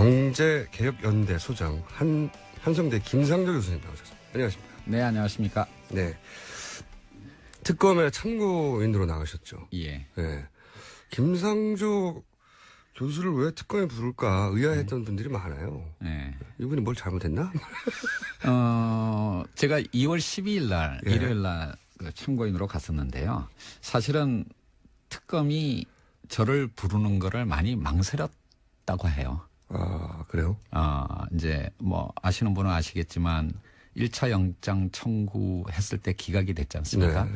경제개혁연대 소장 한성대 김상조 교수님 나오셨습니다. 안녕하십니까? 네, 안녕하십니까? 네. 특검에 참고인으로 나가셨죠? 예. 네. 김상조 교수를 왜 특검에 부를까 의아했던 분들이 많아요. 네. 이분이 뭘 잘못했나? 제가 2월 12일 날, 예. 일요일 날 참고인으로 갔었는데요. 사실은 특검이 저를 부르는 거를 많이 망설였다고 해요. 아, 그래요? 이제 뭐 아시는 분은 아시겠지만 1차 영장 청구했을 때 기각이 됐지 않습니까? 네.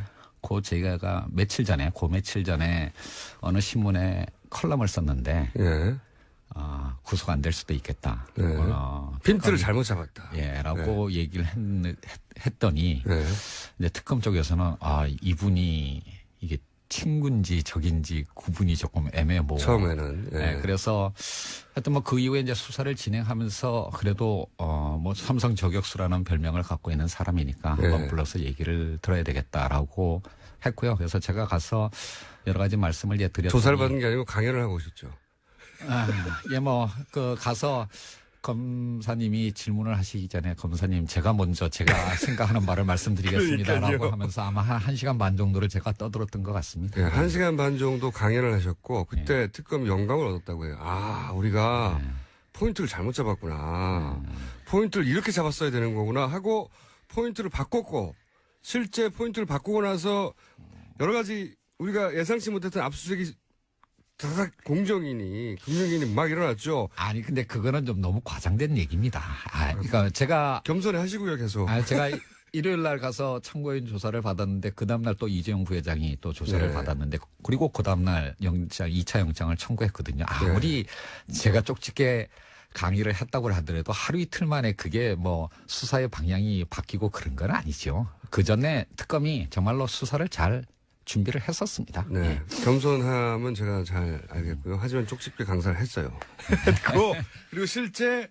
제가 며칠 전에 어느 신문에 컬럼을 썼는데, 예. 구속 안 될 수도 있겠다. 네. 핀트를 잘못 잡았다. 예, 라고 얘기를 했더니, 네. 이제 특검 쪽에서는, 이분이 이게 친구인지 적인지 구분이 조금 애매모호. 처음에는. 예. 네, 그래서 하여튼 뭐 그 이후에 이제 수사를 진행하면서 그래도 뭐 삼성 저격수라는 별명을 갖고 있는 사람이니까 예. 한번 불러서 얘기를 들어야 되겠다라고 했고요. 그래서 제가 가서 여러 가지 말씀을 드렸더니 조사를 받은 게 아니고 강연을 하고 오셨죠. 가서 검사님이 질문을 하시기 전에 검사님 제가 생각하는 말을 말씀드리겠습니다라고 하면서 아마 한 1시간 반 정도를 제가 떠들었던 것 같습니다. 네, 1시간 반 정도 강연을 하셨고 그때 특검이 영감을 얻었다고 해요. 우리가 포인트를 잘못 잡았구나. 포인트를 이렇게 잡았어야 되는 거구나 하고 포인트를 바꿨고 실제 포인트를 바꾸고 나서 여러 가지 우리가 예상치 못했던 압수수색이 다닥 금융인이 막 일어났죠. 아니 근데 그거는 좀 너무 과장된 얘기입니다. 그러니까 제가 겸손히 하시고요 계속. 제가 일요일 날 가서 참고인 조사를 받았는데 그 다음 날 또 이재용 부회장이 또 조사를 네. 받았는데 그리고 그 다음 날 2차 영장을 청구했거든요. 아무리 제가 쪽집게 강의를 했다고 하더라도 하루 이틀 만에 그게 뭐 수사의 방향이 바뀌고 그런 건 아니죠. 그 전에 특검이 정말로 수사를 잘 준비를 했었습니다. 네. 예. 겸손함은 제가 잘 알겠고요. 하지만 쪽집게 강사를 했어요. 그리고 실제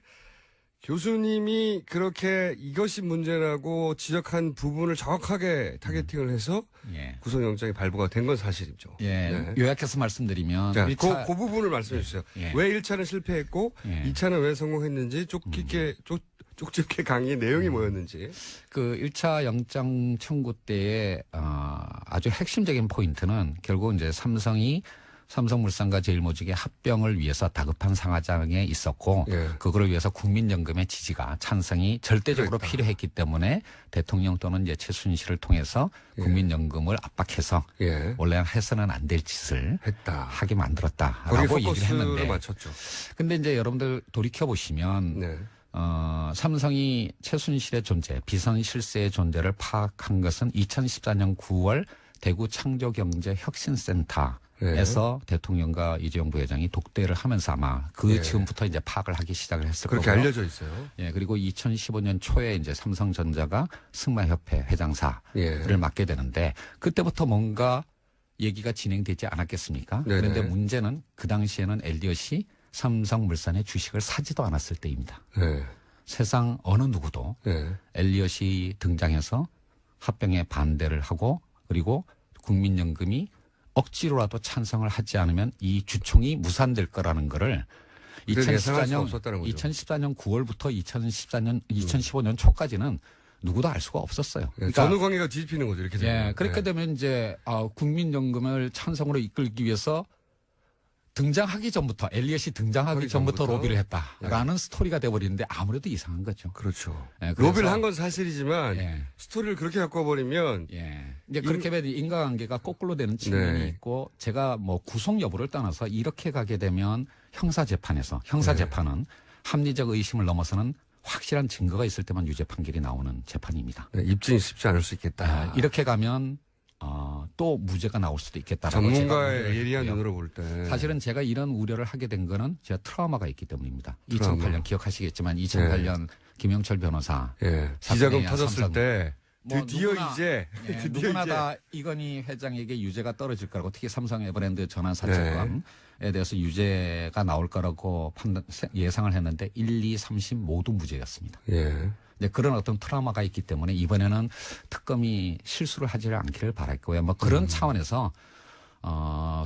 교수님이 그렇게 이것이 문제라고 지적한 부분을 정확하게 타겟팅을 해서 구속영장이 발부가 된 건 사실이죠. 예. 네. 요약해서 말씀드리면 자, 그 부분을 말씀해 주세요. 예. 왜 1차는 실패했고 2차는 왜 성공했는지 쪽집게 강의의 내용이 뭐였는지. 그 1차 영장 청구 때의 아주 핵심적인 포인트는 결국 이제 삼성물산과 제일모직의 합병을 위해서 다급한 상하장에 있었고 그거를 위해서 국민연금의 지지가 찬성이 절대적으로 필요했기 때문에 대통령 또는 이제 최순실을 통해서 국민연금을 압박해서 원래 해서는 안 될 짓을 하게 만들었다라고 얘기를 했는데. 맞췄죠. 근데 이제 여러분들 돌이켜 보시면 삼성이 최순실의 존재, 비선 실세의 존재를 파악한 것은 2014년 9월 대구 창조경제혁신센터에서 대통령과 이재용 부회장이 독대를 하면서 아마 즈음부터 이제 파악을 하기 시작을 했을 거고요. 그렇게 알려져 있어요. 예, 그리고 2015년 초에 이제 삼성전자가 승마협회 회장사를 맡게 되는데 그때부터 뭔가 얘기가 진행되지 않았겠습니까? 그런데 문제는 그 당시에는 엘리엇이 삼성물산의 주식을 사지도 않았을 때입니다. 세상 어느 누구도 엘리엇이 등장해서 합병에 반대를 하고 그리고 국민연금이 억지로라도 찬성을 하지 않으면 이 주총이 무산될 거라는 거를 2014년 9월부터 2015년 초까지는 누구도 알 수가 없었어요. 그러니까 전후 관계가 뒤집히는 거죠. 이렇게 되면. 그렇게 되면 이제 국민연금을 찬성으로 이끌기 위해서 등장하기 전부터 엘리엇이 등장하기 전부터 로비를 했다라는 스토리가 돼버리는데 아무래도 이상한 거죠. 그렇죠. 로비를 한 건 사실이지만 스토리를 그렇게 갖고 와버리면 이제 그렇게 되면 인과관계가 거꾸로 되는 측면이 있고 제가 뭐 구속 여부를 떠나서 이렇게 가게 되면 형사재판은 합리적 의심을 넘어서는 확실한 증거가 있을 때만 유죄 판결이 나오는 재판입니다. 입증이 쉽지 않을 수 있겠다. 이렇게 가면 또 무죄가 나올 수도 있겠다라고 전문가의 예리한 눈으로 볼 때 사실은 제가 이런 우려를 하게 된 거는 제가 트라우마가 있기 때문입니다. 2008년 기억하시겠지만 2008년 김영철 변호사 기자금 터졌을 때 드디어 누구나 다 이건희 회장에게 유죄가 떨어질 거라고 특히 삼성 에버랜드 전환 사채건에 대해서 유죄가 나올 거라고 예상을 했는데 1, 2, 3심 모두 무죄였습니다. 그런 어떤 트라우마가 있기 때문에 이번에는 특검이 실수를 하지 않기를 바랄 거예요. 뭐 그런 차원에서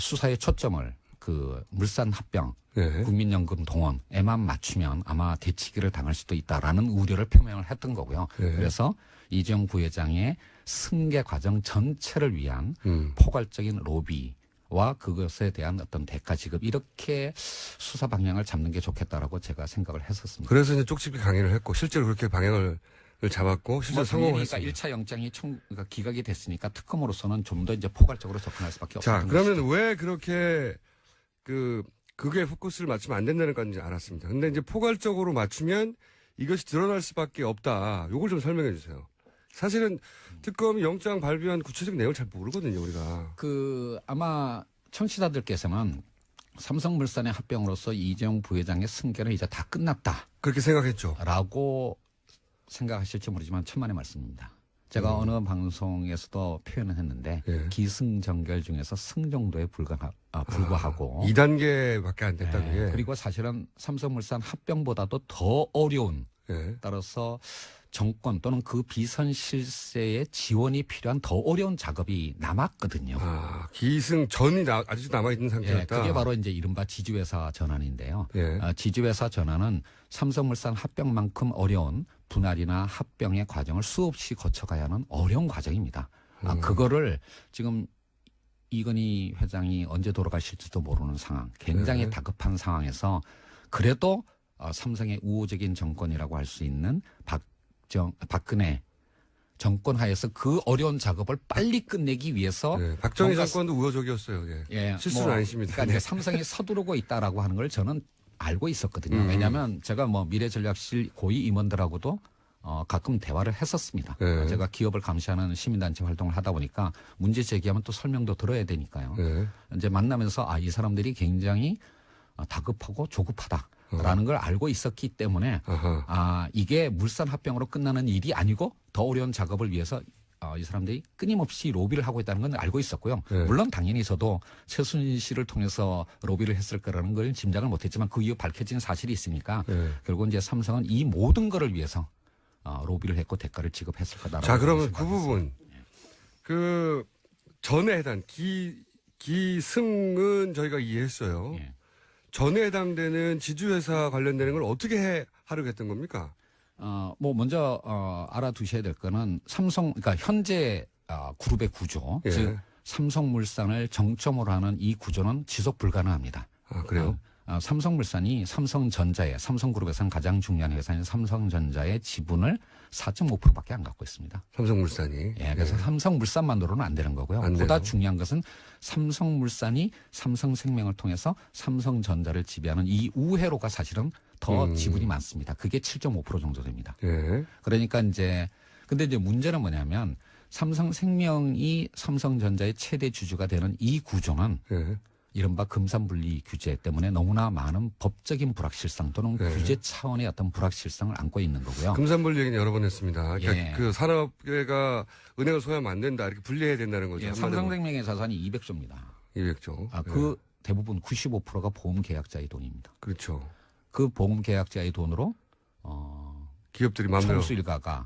수사의 초점을 그 물산 합병, 네. 국민연금 동원에만 맞추면 아마 대치기를 당할 수도 있다라는 우려를 표명을 했던 거고요. 네. 그래서 이재용 부회장의 승계 과정 전체를 위한 포괄적인 로비와 그것에 대한 어떤 대가 지급 이렇게 수사 방향을 잡는 게 좋겠다라고 제가 생각을 했었습니다. 그래서 이제 쪽집게 강행을 했고 실제로 그렇게 방향을 잡았고 실제로 성공을 했습니다. 1차 영장이 그러니까 기각이 됐으니까 특검으로서는 좀 더 이제 포괄적으로 접근할 수밖에 없습니다. 자, 그러면 것이죠. 왜 그렇게 그게 포커스를 맞추면 안 된다는 건지 알았습니다. 근데 이제 포괄적으로 맞추면 이것이 드러날 수밖에 없다. 요걸 좀 설명해 주세요. 사실은 특검이 영장 발부한 구체적인 내용을 잘 모르거든요, 우리가. 아마 청취자들께서는 삼성물산의 합병으로서 이재용 부회장의 승계는 이제 다 끝났다. 그렇게 생각했죠. 라고 생각하실지 모르지만 천만의 말씀입니다. 제가 어느 방송에서도 표현을 했는데 예. 기승전결 중에서 승 정도에 불과하고 2단계밖에 안 됐다고. 예. 그리고 사실은 삼성물산 합병보다도 더 어려운 예. 따라서 정권 또는 그 비선 실세에 지원이 필요한 더 어려운 작업이 남았거든요. 기승 전이 아직도 남아있는 상태였다. 예, 그게 바로 이제 이른바 지주회사 전환인데요. 예. 지주회사 전환은 삼성물산 합병만큼 어려운 분할이나 합병의 과정을 수없이 거쳐가야 하는 어려운 과정입니다. 그거를 지금 이건희 회장이 언제 돌아가실지도 모르는 상황, 굉장히 다급한 상황에서 그래도 삼성의 우호적인 정권이라고 할 수 있는 박근혜 정권 하에서 그 어려운 작업을 빨리 끝내기 위해서 박정희 정권도 우호적이었어요. 예. 실수는 아니십니다. 그러니까 삼성이 서두르고 있다라고 하는 걸 저는 알고 있었거든요. 왜냐하면 제가 미래전략실 고위 임원들하고도 가끔 대화를 했었습니다. 제가 기업을 감시하는 시민단체 활동을 하다 보니까 문제 제기하면 또 설명도 들어야 되니까요. 이제 만나면서 이 사람들이 굉장히 다급하고 조급하다라는 걸 알고 있었기 때문에 이게 물산 합병으로 끝나는 일이 아니고 더 어려운 작업을 위해서 이 사람들이 끊임없이 로비를 하고 있다는 건 알고 있었고요. 물론 당연히 저도 최순실을 통해서 로비를 했을 거라는 걸 짐작을 못했지만 그 이후 밝혀진 사실이 있으니까 결국 이제 삼성은 이 모든 거를 위해서 로비를 했고 대가를 지급했을 거다라고. 자, 그러면 그 부분 그 전에 해당 기승은 저희가 이해했어요. 예. 전에 해당되는 지주회사 관련되는 걸 어떻게 하려고 했던 겁니까? 먼저 알아두셔야 될 거는 그러니까 현재 그룹의 구조, 즉 삼성물산을 정점으로 하는 이 구조는 지속 불가능합니다. 그래요? 삼성물산이 삼성그룹에서는 가장 중요한 회사인 삼성전자의 지분을 4.5%밖에 안 갖고 있습니다. 삼성물산이. 예, 그래서 삼성물산만으로는 안 되는 거고요. 보다 중요한 것은 삼성물산이 삼성생명을 통해서 삼성전자를 지배하는 이 우회로가 사실은 더 지분이 많습니다. 그게 7.5% 정도 됩니다. 그러니까 근데 이제 문제는 뭐냐면 삼성생명이 삼성전자의 최대 주주가 되는 이 구조는 이른바 금산분리 규제 때문에 너무나 많은 법적인 불확실성 또는 규제 차원의 어떤 불확실성을 안고 있는 거고요. 금산분리 얘기는 여러 번 했습니다. 그러니까 그 산업계가 은행을 소유하면 안 된다. 이렇게 분리해야 된다는 거죠. 삼성생명의 자산이 200조입니다. 200조. 그 대부분 95%가 보험 계약자의 돈입니다. 그렇죠. 그 보험 계약자의 돈으로 기업들이 마음대로 총수 일가가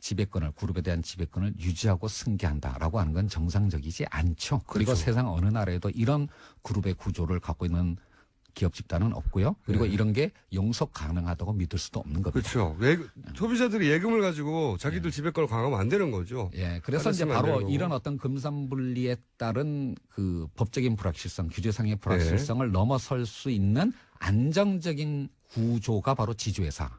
지배권을 그룹에 대한 지배권을 유지하고 승계한다라고 하는 건 정상적이지 않죠. 그리고 그렇죠. 세상 어느 나라에도 이런 그룹의 구조를 갖고 있는 기업 집단은 없고요. 그리고 이런 게 용서 가능하다고 믿을 수도 없는 겁니다. 그렇죠. 소비자들이 예금을 가지고 자기들 지배권을 강화하면 안 되는 거죠. 그래서 이제 바로 이런 어떤 금산분리에 따른 그 법적인 불확실성, 규제상의 불확실성을 넘어설 수 있는 안정적인 구조가 바로 지주회사인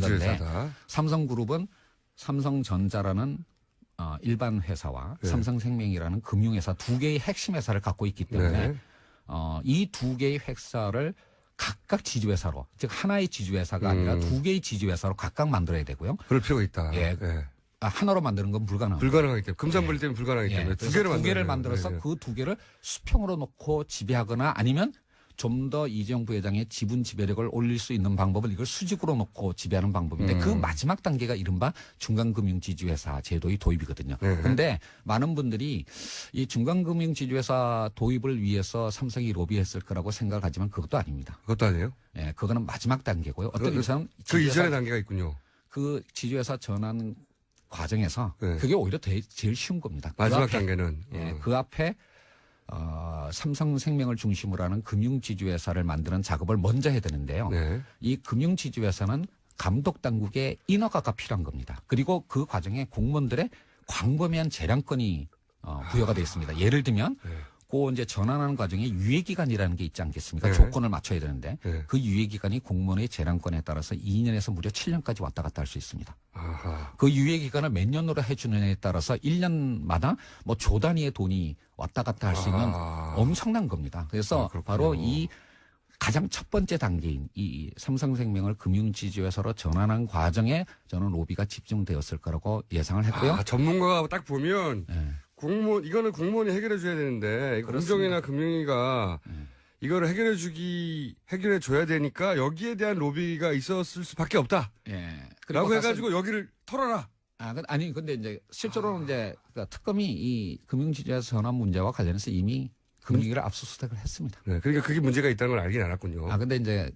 건데 삼성그룹은 삼성전자라는 일반 회사와 삼성생명이라는 금융회사 두 개의 핵심 회사를 갖고 있기 때문에 이 두 개의 회사를 각각 지주회사로, 즉 하나의 지주회사가 아니라 두 개의 지주회사로 각각 만들어야 되고요. 그럴 필요가 있다. 하나로 만드는 건 불가능하기 때문에 금산분리 때문에 불가능하기 때문에 두 개를 만들어서 그 두 개를 수평으로 놓고 지배하거나 아니면 좀 더 이재용 부회장의 지분 지배력을 올릴 수 있는 방법을 이걸 수직으로 놓고 지배하는 방법인데 그 마지막 단계가 이른바 중간금융지주회사 제도의 도입이거든요. 그런데 많은 분들이 이 중간금융지주회사 도입을 위해서 삼성이 로비했을 거라고 생각하지만 그것도 아닙니다. 그것도 아니에요? 그거는 마지막 단계고요. 어떤 의미에서는 그 이전의 단계가 있군요. 그 지주회사 전환 과정에서 그게 오히려 제일 쉬운 겁니다. 마지막 단계는. 그 앞에 삼성생명을 중심으로 하는 금융지주회사를 만드는 작업을 먼저 해야 되는데요. 네. 이 금융지주회사는 감독당국의 인허가가 필요한 겁니다. 그리고 그 과정에 공무원들의 광범위한 재량권이 부여가 되어 있습니다. 예를 들면 그 이제 전환하는 과정에 유예기간이라는 게 있지 않겠습니까? 네. 조건을 맞춰야 되는데 네. 그 유예기간이 공무원의 재량권에 따라서 2년에서 무려 7년까지 왔다 갔다 할 수 있습니다. 아하. 그 유예기간을 몇 년으로 해주느냐에 따라서 1년마다 뭐 조 단위의 돈이 왔다 갔다 할 수 있는 엄청난 겁니다. 그래서 바로 이 가장 첫 번째 단계인 이 삼성생명을 금융지주회사로 전환한 과정에 저는 로비가 집중되었을 거라고 예상을 했고요. 전문가가 딱 보면 네. 이거는 공무원이 해결해 줘야 되는데 공정이나 금융위가 이거를 해결해 줘야 되니까 여기에 대한 로비가 있었을 수밖에 없다. 예. 라고 해가지고 여기를 털어라. 아니 근데 이제 실제로는 이제 특검이 이 금융지주회사 전환 문제와 관련해서 이미 금융위를 압수수색을 했습니다. 네. 그러니까 그게 문제가 있다는 걸 알긴 알았군요. 근데 이제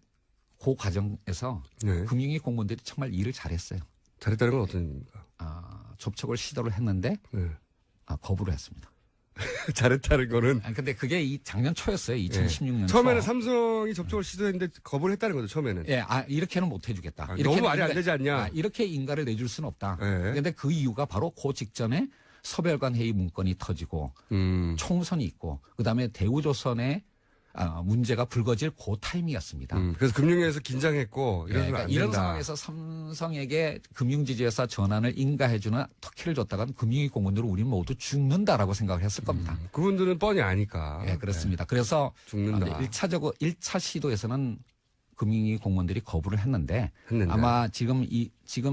그 과정에서 네. 금융위 공무원들이 정말 일을 잘했어요. 잘했다는 건 어떤 의미입니까? 접촉을 시도를 했는데 네. 거부를 했습니다. 잘했다는 거는. 근데 그게 이 작년 초였어요. 2016년 처음에는 삼성이 접촉을 시도했는데 거부를 했다는 거죠, 처음에는. 예, 이렇게는 못 해주겠다. 너무 말이 안 되지 않냐. 이렇게 인가를 내줄 수는 없다. 그런데 그 이유가 바로 그 직전에 서별관 회의 문건이 터지고 총선이 있고 그다음에 대우조선의 문제가 불거질 그 타임이었습니다. 그래서 금융위에서 긴장했고 그러니까 이런 상황에서 삼성에게 금융지주회사 전환을 인가해주는 터키를 줬다간 금융위 공무원들은 우리 모두 죽는다라고 생각을 했을 겁니다. 그분들은 뻔히 아니까. 네, 그렇습니다. 그래서 죽는다. 1차 시도에서는 금융위 공무원들이 거부를 했는데 아마 지금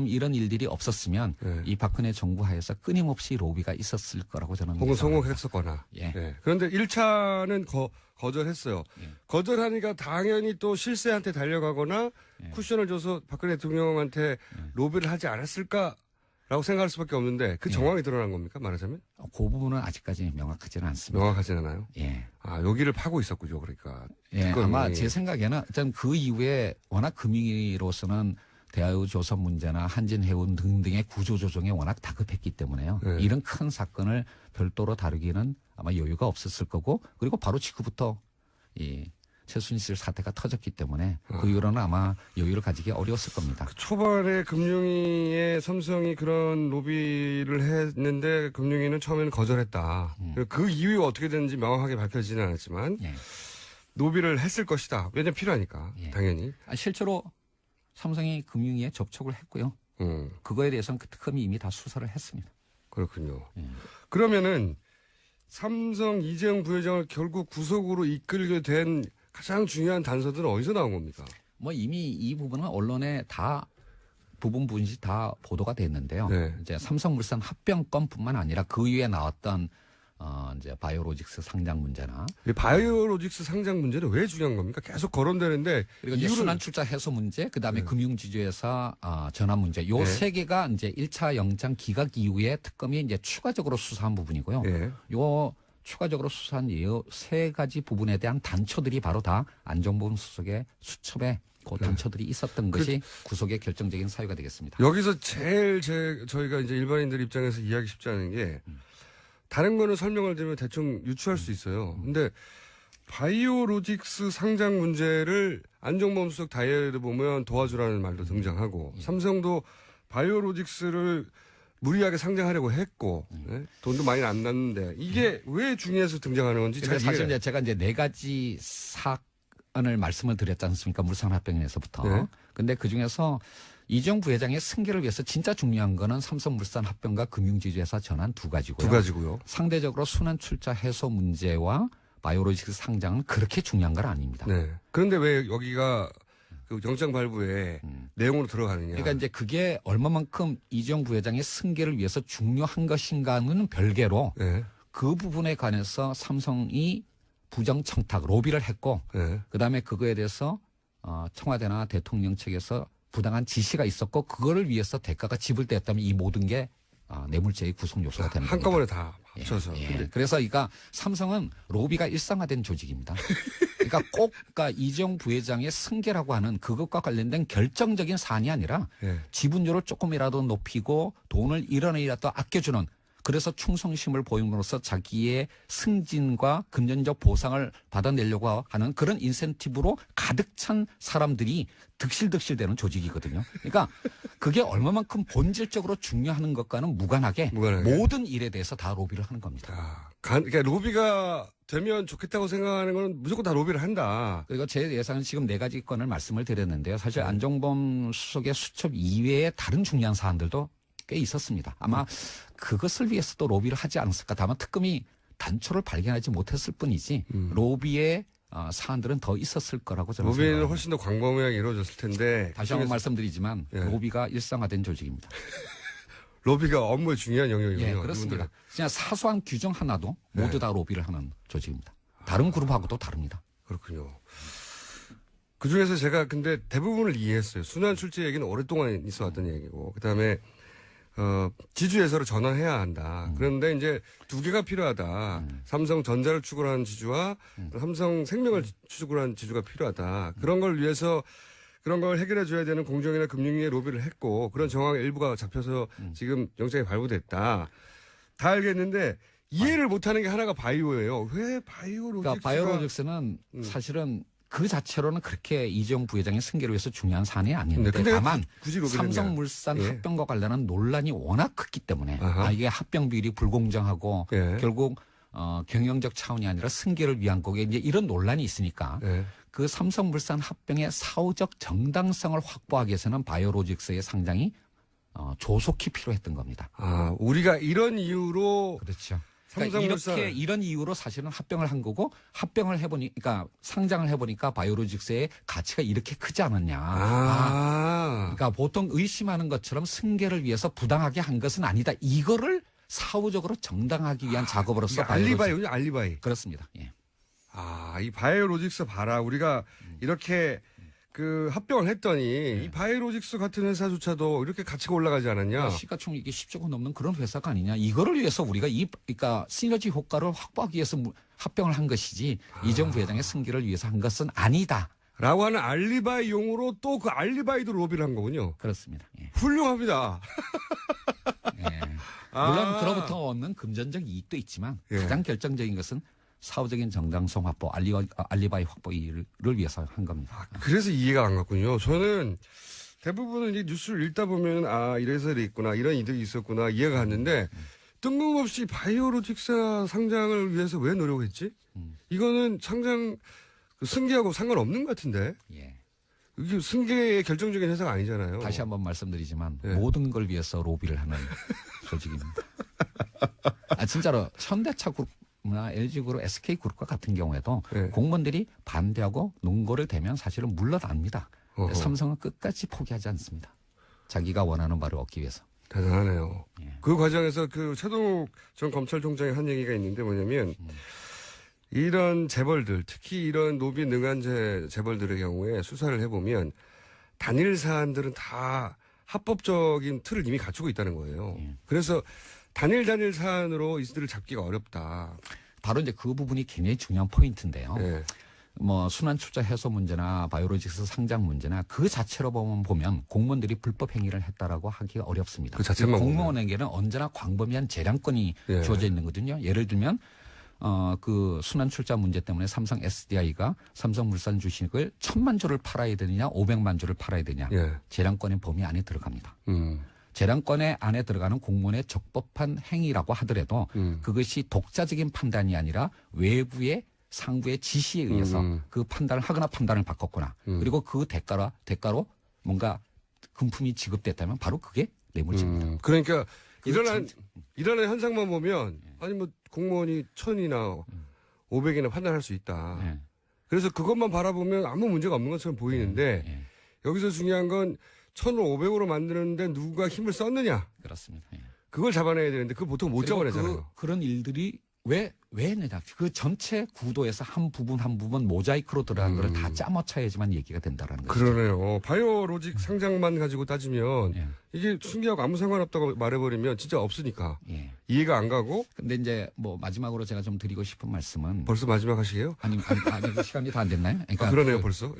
이런 일들이 없었으면 네. 이 박근혜 정부 하에서 끊임없이 로비가 있었을 거라고 저는 혹은 성공했었거나. 예. 네. 그런데 1차는 거절했어요. 예. 거절하니까 당연히 또 실세한테 달려가거나 예. 쿠션을 줘서 박근혜 대통령한테 로비를 하지 않았을까라고 생각할 수밖에 없는데 그 정황이 드러난 겁니까? 말하자면? 그 부분은 아직까지 명확하지는 않습니다. 명확하지는 않아요? 예. 여기를 파고 있었군요. 그러니까. 예. 아마 제 생각에는 일단 그 이후에 워낙 금융위로서는 대우조선 문제나 한진해운 등등의 구조조정에 워낙 다급했기 때문에요. 네. 이런 큰 사건을 별도로 다루기는 아마 여유가 없었을 거고 그리고 바로 직후부터 이 최순실 사태가 터졌기 때문에 그 이후로는 아마 여유를 가지기 어려웠을 겁니다. 초반에 금융위에 삼성이 그런 로비를 했는데 금융위는 처음에는 거절했다. 그 이유가 어떻게 됐는지 명확하게 밝혀지지는 않았지만 예. 로비를 했을 것이다. 왜냐하면 필요하니까 예. 당연히. 실제로 삼성이 금융위에 접촉을 했고요. 그거에 대해서는 그 특검이 이미 다 수사를 했습니다. 그렇군요. 그러면은 삼성 이재용 부회장을 결국 구속으로 이끌게 된 가장 중요한 단서들은 어디서 나온 겁니까? 이미 이 부분은 언론에 다 부분씩 다 보도가 됐는데요. 네. 이제 삼성물산 합병건뿐만 아니라 그 이후에 나왔던 이제 바이오로직스 상장 문제나. 바이오로직스 상장 문제는 왜 중요한 겁니까? 계속 거론되는데. 그리고 이제 순환출자 해소 문제, 그 다음에 금융지주회사 전환 문제. 요 세 개가 이제 1차 영장 기각 이후에 특검이 이제 추가적으로 수사한 부분이고요. 요 추가적으로 수사한 이 세 가지 부분에 대한 단초들이 바로 다 안종범 수석의 수첩에 그 단초들이 있었던 것이 구속의 결정적인 사유가 되겠습니다. 여기서 제일 저희가 이제 일반인들 입장에서 이해하기 쉽지 않은 게 다른 거는 설명을 드리면 대충 유추할 수 있어요. 근데 바이오로직스 상장 문제를 안종범 수석 다이어리를 보면 도와주라는 말도 등장하고 삼성도 바이오로직스를 무리하게 상장하려고 했고 돈도 많이 안 났는데 이게 왜 중요해서 등장하는 건지 잘 사실 이제 제가 이제 네 가지 사안을 말씀을 드렸지 않습니까? 물산합병에서부터. 근데 그 중에서 이재용 부회장의 승계를 위해서 진짜 중요한 거는 삼성물산 합병과 금융지주회사 전환 두 가지고요. 상대적으로 순환출자 해소 문제와 바이오로직스 상장은 그렇게 중요한 건 아닙니다. 네. 그런데 왜 여기가 그 영장 발부에 내용으로 들어가느냐. 그러니까 이제 그게 얼마만큼 이재용 부회장의 승계를 위해서 중요한 것인가는 별개로 그 부분에 관해서 삼성이 부정청탁, 로비를 했고 그다음에 그거에 대해서 청와대나 대통령 측에서 부당한 지시가 있었고 그거를 위해서 대가가 지불되었다면 이 모든 게 뇌물죄의 구성 요소가 되는 겁니다. 한꺼번에 다 합쳐서. 그래서 그러니까 삼성은 로비가 일상화된 조직입니다. 그러니까 꼭 이재용 부회장의 승계라고 하는 그것과 관련된 결정적인 사안이 아니라 지분율을 조금이라도 높이고 돈을 1원이라도 아껴주는 그래서 충성심을 보임으로써 자기의 승진과 금전적 보상을 받아내려고 하는 그런 인센티브로 가득 찬 사람들이 득실득실되는 조직이거든요. 그러니까 그게 얼마만큼 본질적으로 중요한 것과는 무관하게 모든 일에 대해서 다 로비를 하는 겁니다. 그러니까 로비가 되면 좋겠다고 생각하는 건 무조건 다 로비를 한다. 그리고 제 예상은 지금 4가지 건을 말씀을 드렸는데요. 사실 안종범 수석의 수첩 이외에 다른 중요한 사안들도 꽤 있었습니다. 아마 그것을 위해서도 로비를 하지 않았을까. 다만 특검이 단초를 발견하지 못했을 뿐이지 로비의 사안들은 더 있었을 거라고 저는 로비는 생각합니다. 훨씬 더 광범위하게 이루어졌을 텐데. 다시 한번 말씀드리지만 로비가 일상화된 조직입니다. 로비가 업무의 중요한 영역이군요. 예, 그렇습니다. 그냥 사소한 규정 하나도 모두 다 로비를 하는 조직입니다. 다른 그룹하고도 다릅니다. 그렇군요. 그중에서 제가 근데 대부분을 이해했어요. 순환 출제 얘기는 오랫동안 있어 왔던 얘기고 그다음에 지주회사로 전환해야 한다. 그런데 이제 2개가 필요하다. 삼성전자를 추구하는 지주와 삼성생명을 추구하는 지주가 필요하다. 그런 걸 위해서 그런 걸 해결해 줘야 되는 공정이나 금융위에 로비를 했고 그런 정황의 일부가 잡혀서 지금 영장이 발부됐다. 다 알겠는데 이해를 못하는 게 하나가 바이오예요. 왜 바이오로직스가. 그러니까 바이오로직스는 사실은 그 자체로는 그렇게 이재용 부회장의 승계를 위해서 중요한 사안이 아닌데 다만 삼성물산 합병과 관련한 논란이 워낙 컸기 때문에 이게 합병 비율이 불공정하고 결국 경영적 차원이 아니라 승계를 위한 거게 이제 이런 논란이 있으니까 그 삼성물산 합병의 사후적 정당성을 확보하기 위해서는 바이오로직스의 상장이 조속히 필요했던 겁니다. 우리가 이런 이유로 그렇죠. 그러니까 이런 이유로 사실은 합병을 한 거고 합병을 해보니까 상장을 해보니까 바이오로직스의 가치가 이렇게 크지 않았냐. 그러니까 보통 의심하는 것처럼 승계를 위해서 부당하게 한 것은 아니다. 이거를 사후적으로 정당하기 위한 작업으로서 알리바이군요. 알리바이. 그렇습니다. 예. 이 바이오로직스 봐라. 우리가 이렇게 그 합병을 했더니 이 바이오로직스 같은 회사조차도 이렇게 가치가 올라가지 않았냐. 시가총액이 10조가 넘는 그런 회사가 아니냐. 이거를 위해서 우리가 그러니까 시너지 효과를 확보하기 위해서 합병을 한 것이지 이재용 부회장의 승계를 위해서 한 것은 아니다. 라고 하는 알리바이 용으로 또 그 알리바이도 로비를 한 거군요. 그렇습니다. 예. 훌륭합니다. 예. 물론 그로부터 얻는 금전적 이익도 있지만 가장 결정적인 것은 사후적인 정당성 확보, 알리바이 확보를 위해서 한 겁니다. 그래서 이해가 안 갔군요. 저는 대부분은 이제 뉴스를 읽다 보면 이래서 있구나, 이런 이득이 있었구나 이해가 갔는데 뜬금없이 바이오로직스 상장을 위해서 왜 노력했지? 이거는 상장 승계하고 상관없는 것 같은데. 예. 이게 승계의 결정적인 회사가 아니잖아요. 다시 한번 말씀드리지만 모든 걸 위해서 로비를 하는 조직입니다. 진짜로 현대차 그룹이나 LG그룹, SK그룹과 같은 경우에도 공무원들이 반대하고 논거를 대면 사실은 물러납니다. 삼성은 끝까지 포기하지 않습니다. 자기가 원하는 바를 얻기 위해서. 대단하네요. 그 과정에서 그 최동욱 전 검찰총장이 한 얘기가 있는데 뭐냐면 이런 재벌들, 특히 이런 로비 능한 재벌들의 경우에 수사를 해보면 단일 사안들은 다 합법적인 틀을 이미 갖추고 있다는 거예요. 그래서 단일 사안으로 이들을 잡기가 어렵다. 바로 이제 그 부분이 굉장히 중요한 포인트인데요. 뭐 순환출자 해소 문제나 바이오로직스 상장 문제나 그 자체로 보면 공무원들이 불법 행위를 했다라고 하기가 어렵습니다. 그 자체만 공무원에게는 언제나 광범위한 재량권이 주어져 있는 거거든요. 예를 들면 그 순환출자 문제 때문에 삼성 SDI가 삼성물산 주식을 1,000만 주를 팔아야 되느냐 500만 주를 팔아야 되느냐 재량권의 범위 안에 들어갑니다. 재량권의 안에 들어가는 공무원의 적법한 행위라고 하더라도 그것이 독자적인 판단이 아니라 외부의 상부의 지시에 의해서 그 판단을 하거나 판단을 바꿨거나 그리고 그 대가로 뭔가 금품이 지급됐다면 바로 그게 뇌물죄입니다. 그러니까 일어난 현상만 보면 아니 뭐 공무원이 1,000이나 500이나 판단할 수 있다. 그래서 그것만 바라보면 아무 문제가 없는 것처럼 보이는데 여기서 중요한 건 1,000을 500으로 만드는데 누가 힘을 썼느냐. 그렇습니다. 그걸 잡아내야 되는데 그걸 보통 못 잡아내잖아요. 그런 일들이 왜 했느냐. 그 전체 구도에서 한 부분 모자이크로 들어간 걸 다 짜맞춰야지만 얘기가 된다라는 거죠. 그러네요. 바이오로직 상장만 가지고 따지면 이게 승계하고 아무 상관없다고 말해버리면 진짜 없으니까 이해가 안 가고. 근데 이제 뭐 마지막으로 제가 좀 드리고 싶은 말씀은 벌써 마지막 하시게요? 아니 시간이 다 안 됐나요? 그러니까 그러네요 벌써.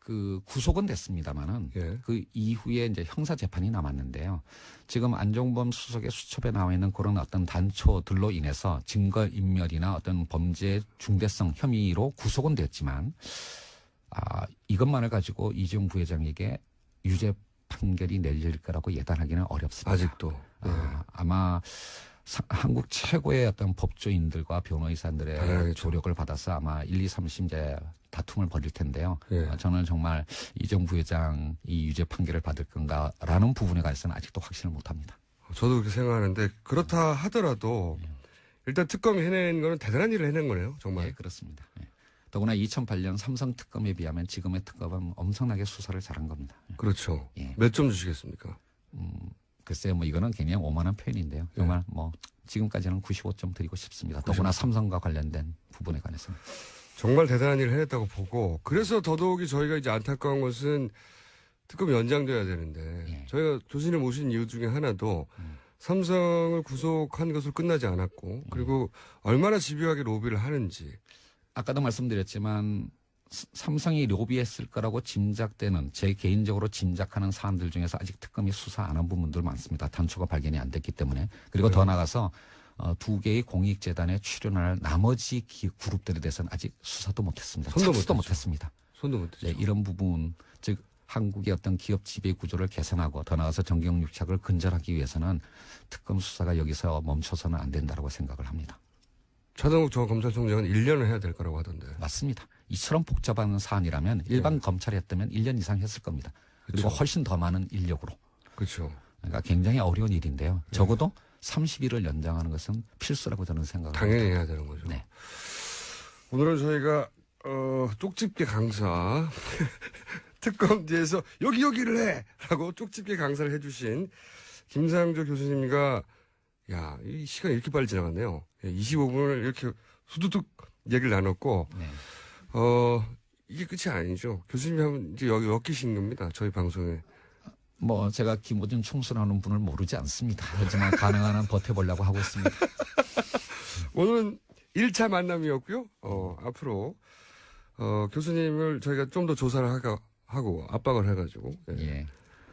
그 구속은 됐습니다만은 그 이후에 이제 형사 재판이 남았는데요. 지금 안종범 수석의 수첩에 나와 있는 그런 어떤 단초들로 인해서 증거 인멸이나 어떤 범죄 중대성 혐의로 구속은 됐지만 이것만을 가지고 이재용 부회장에게 유죄 판결이 내릴 거라고 예단하기는 어렵습니다. 아직도. 아마 한국 최고의 어떤 법조인들과 변호사들의 조력을 받아서 아마 1, 2, 3심 이제 다툼을 벌일 텐데요. 저는 정말 이재용 부회장이 유죄 판결을 받을 건가라는 부분에 관해서는 아직도 확신을 못합니다. 저도 그렇게 생각하는데 그렇다 하더라도 일단 특검이 해낸 거는 대단한 일을 해낸 거네요. 정말. 네, 그렇습니다. 더구나 2008년 삼성 특검에 비하면 지금의 특검은 엄청나게 수사를 잘한 겁니다. 그렇죠. 몇 점 주시겠습니까? 글쎄요, 뭐 이거는 굉장히 오만한 표현인데요. 정말 뭐 지금까지는 95점 드리고 싶습니다. 더구나 삼성과 관련된 부분에 관해서는. 정말 대단한 일을 해냈다고 보고 그래서 더더욱이 저희가 이제 안타까운 것은 특검이 연장돼야 되는데 저희가 교수님 모신 이유 중에 하나도 삼성을 구속한 것으로 끝나지 않았고 그리고 얼마나 집요하게 로비를 하는지 아까도 말씀드렸지만 삼성이 로비했을 거라고 짐작되는 제 개인적으로 짐작하는 사안들 중에서 아직 특검이 수사 안 한 부분들 많습니다. 단초가 발견이 안 됐기 때문에. 그리고 더 나아가서 두 개의 공익재단에 출연할 나머지 그룹들에 대해서는 아직 수사도 못했습니다. 착수도 못했습니다. 손도 못했죠. 네, 이런 부분 즉 한국의 어떤 기업 지배 구조를 개선하고 더 나아가서 정경유착을 근절하기 위해서는 특검 수사가 여기서 멈춰서는 안 된다고 생각을 합니다. 차동욱 전 검찰총장은 1년을 해야 될 거라고 하던데. 맞습니다. 이처럼 복잡한 사안이라면 일반 검찰이 했다면 1년 이상 했을 겁니다. 그리고 훨씬 더 많은 인력으로. 그렇죠. 그러니까 굉장히 어려운 일인데요. 적어도 30일을 연장하는 것은 필수라고 저는 생각합니다. 당연히 해야 되는 거죠. 네. 오늘은 저희가 쪽집게 강사 특검지에서 여기를 해! 라고 쪽집게 강사를 해주신 김상조 교수님과 이 시간이 이렇게 빨리 지나갔네요. 25분을 이렇게 후두둑 얘기를 나눴고 이게 끝이 아니죠. 교수님이 하면 이제 여기 엮이신 겁니다. 저희 방송에. 뭐 제가 김어준 총수라는 분을 모르지 않습니다. 하지만 가능한 한 버텨보려고 하고 있습니다. 오늘은 1차 만남이었고요. 앞으로 교수님을 저희가 좀 더 조사를 하고 압박을 해가지고.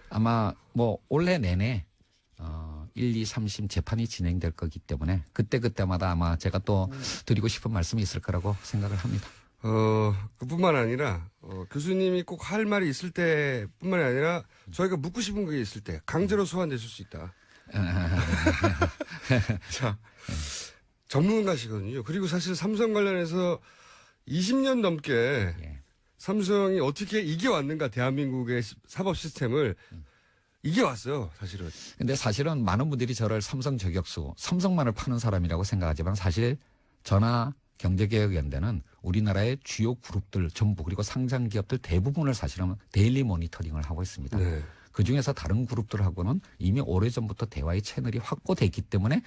아마 뭐 올해 내내 1, 2, 3심 재판이 진행될 거기 때문에 그때마다 아마 제가 또 드리고 싶은 말씀이 있을 거라고 생각을 합니다. 그뿐만 아니라 교수님이 꼭 할 말이 있을 때뿐만 아니라 저희가 묻고 싶은 게 있을 때 강제로 소환되실 수 있다. 자, 전문가시거든요. 그리고 사실 삼성 관련해서 20년 넘게 삼성이 어떻게 이겨왔는가 대한민국의 사법 시스템을 이겨왔어요, 사실은. 근데 사실은 많은 분들이 저를 삼성 저격수, 삼성만을 파는 사람이라고 생각하지만 사실 저나 경제개혁연대는 우리나라의 주요 그룹들 전부 그리고 상장 기업들 대부분을 사실은 데일리 모니터링을 하고 있습니다. 그중에서 다른 그룹들하고는 이미 오래전부터 대화의 채널이 확보됐기 때문에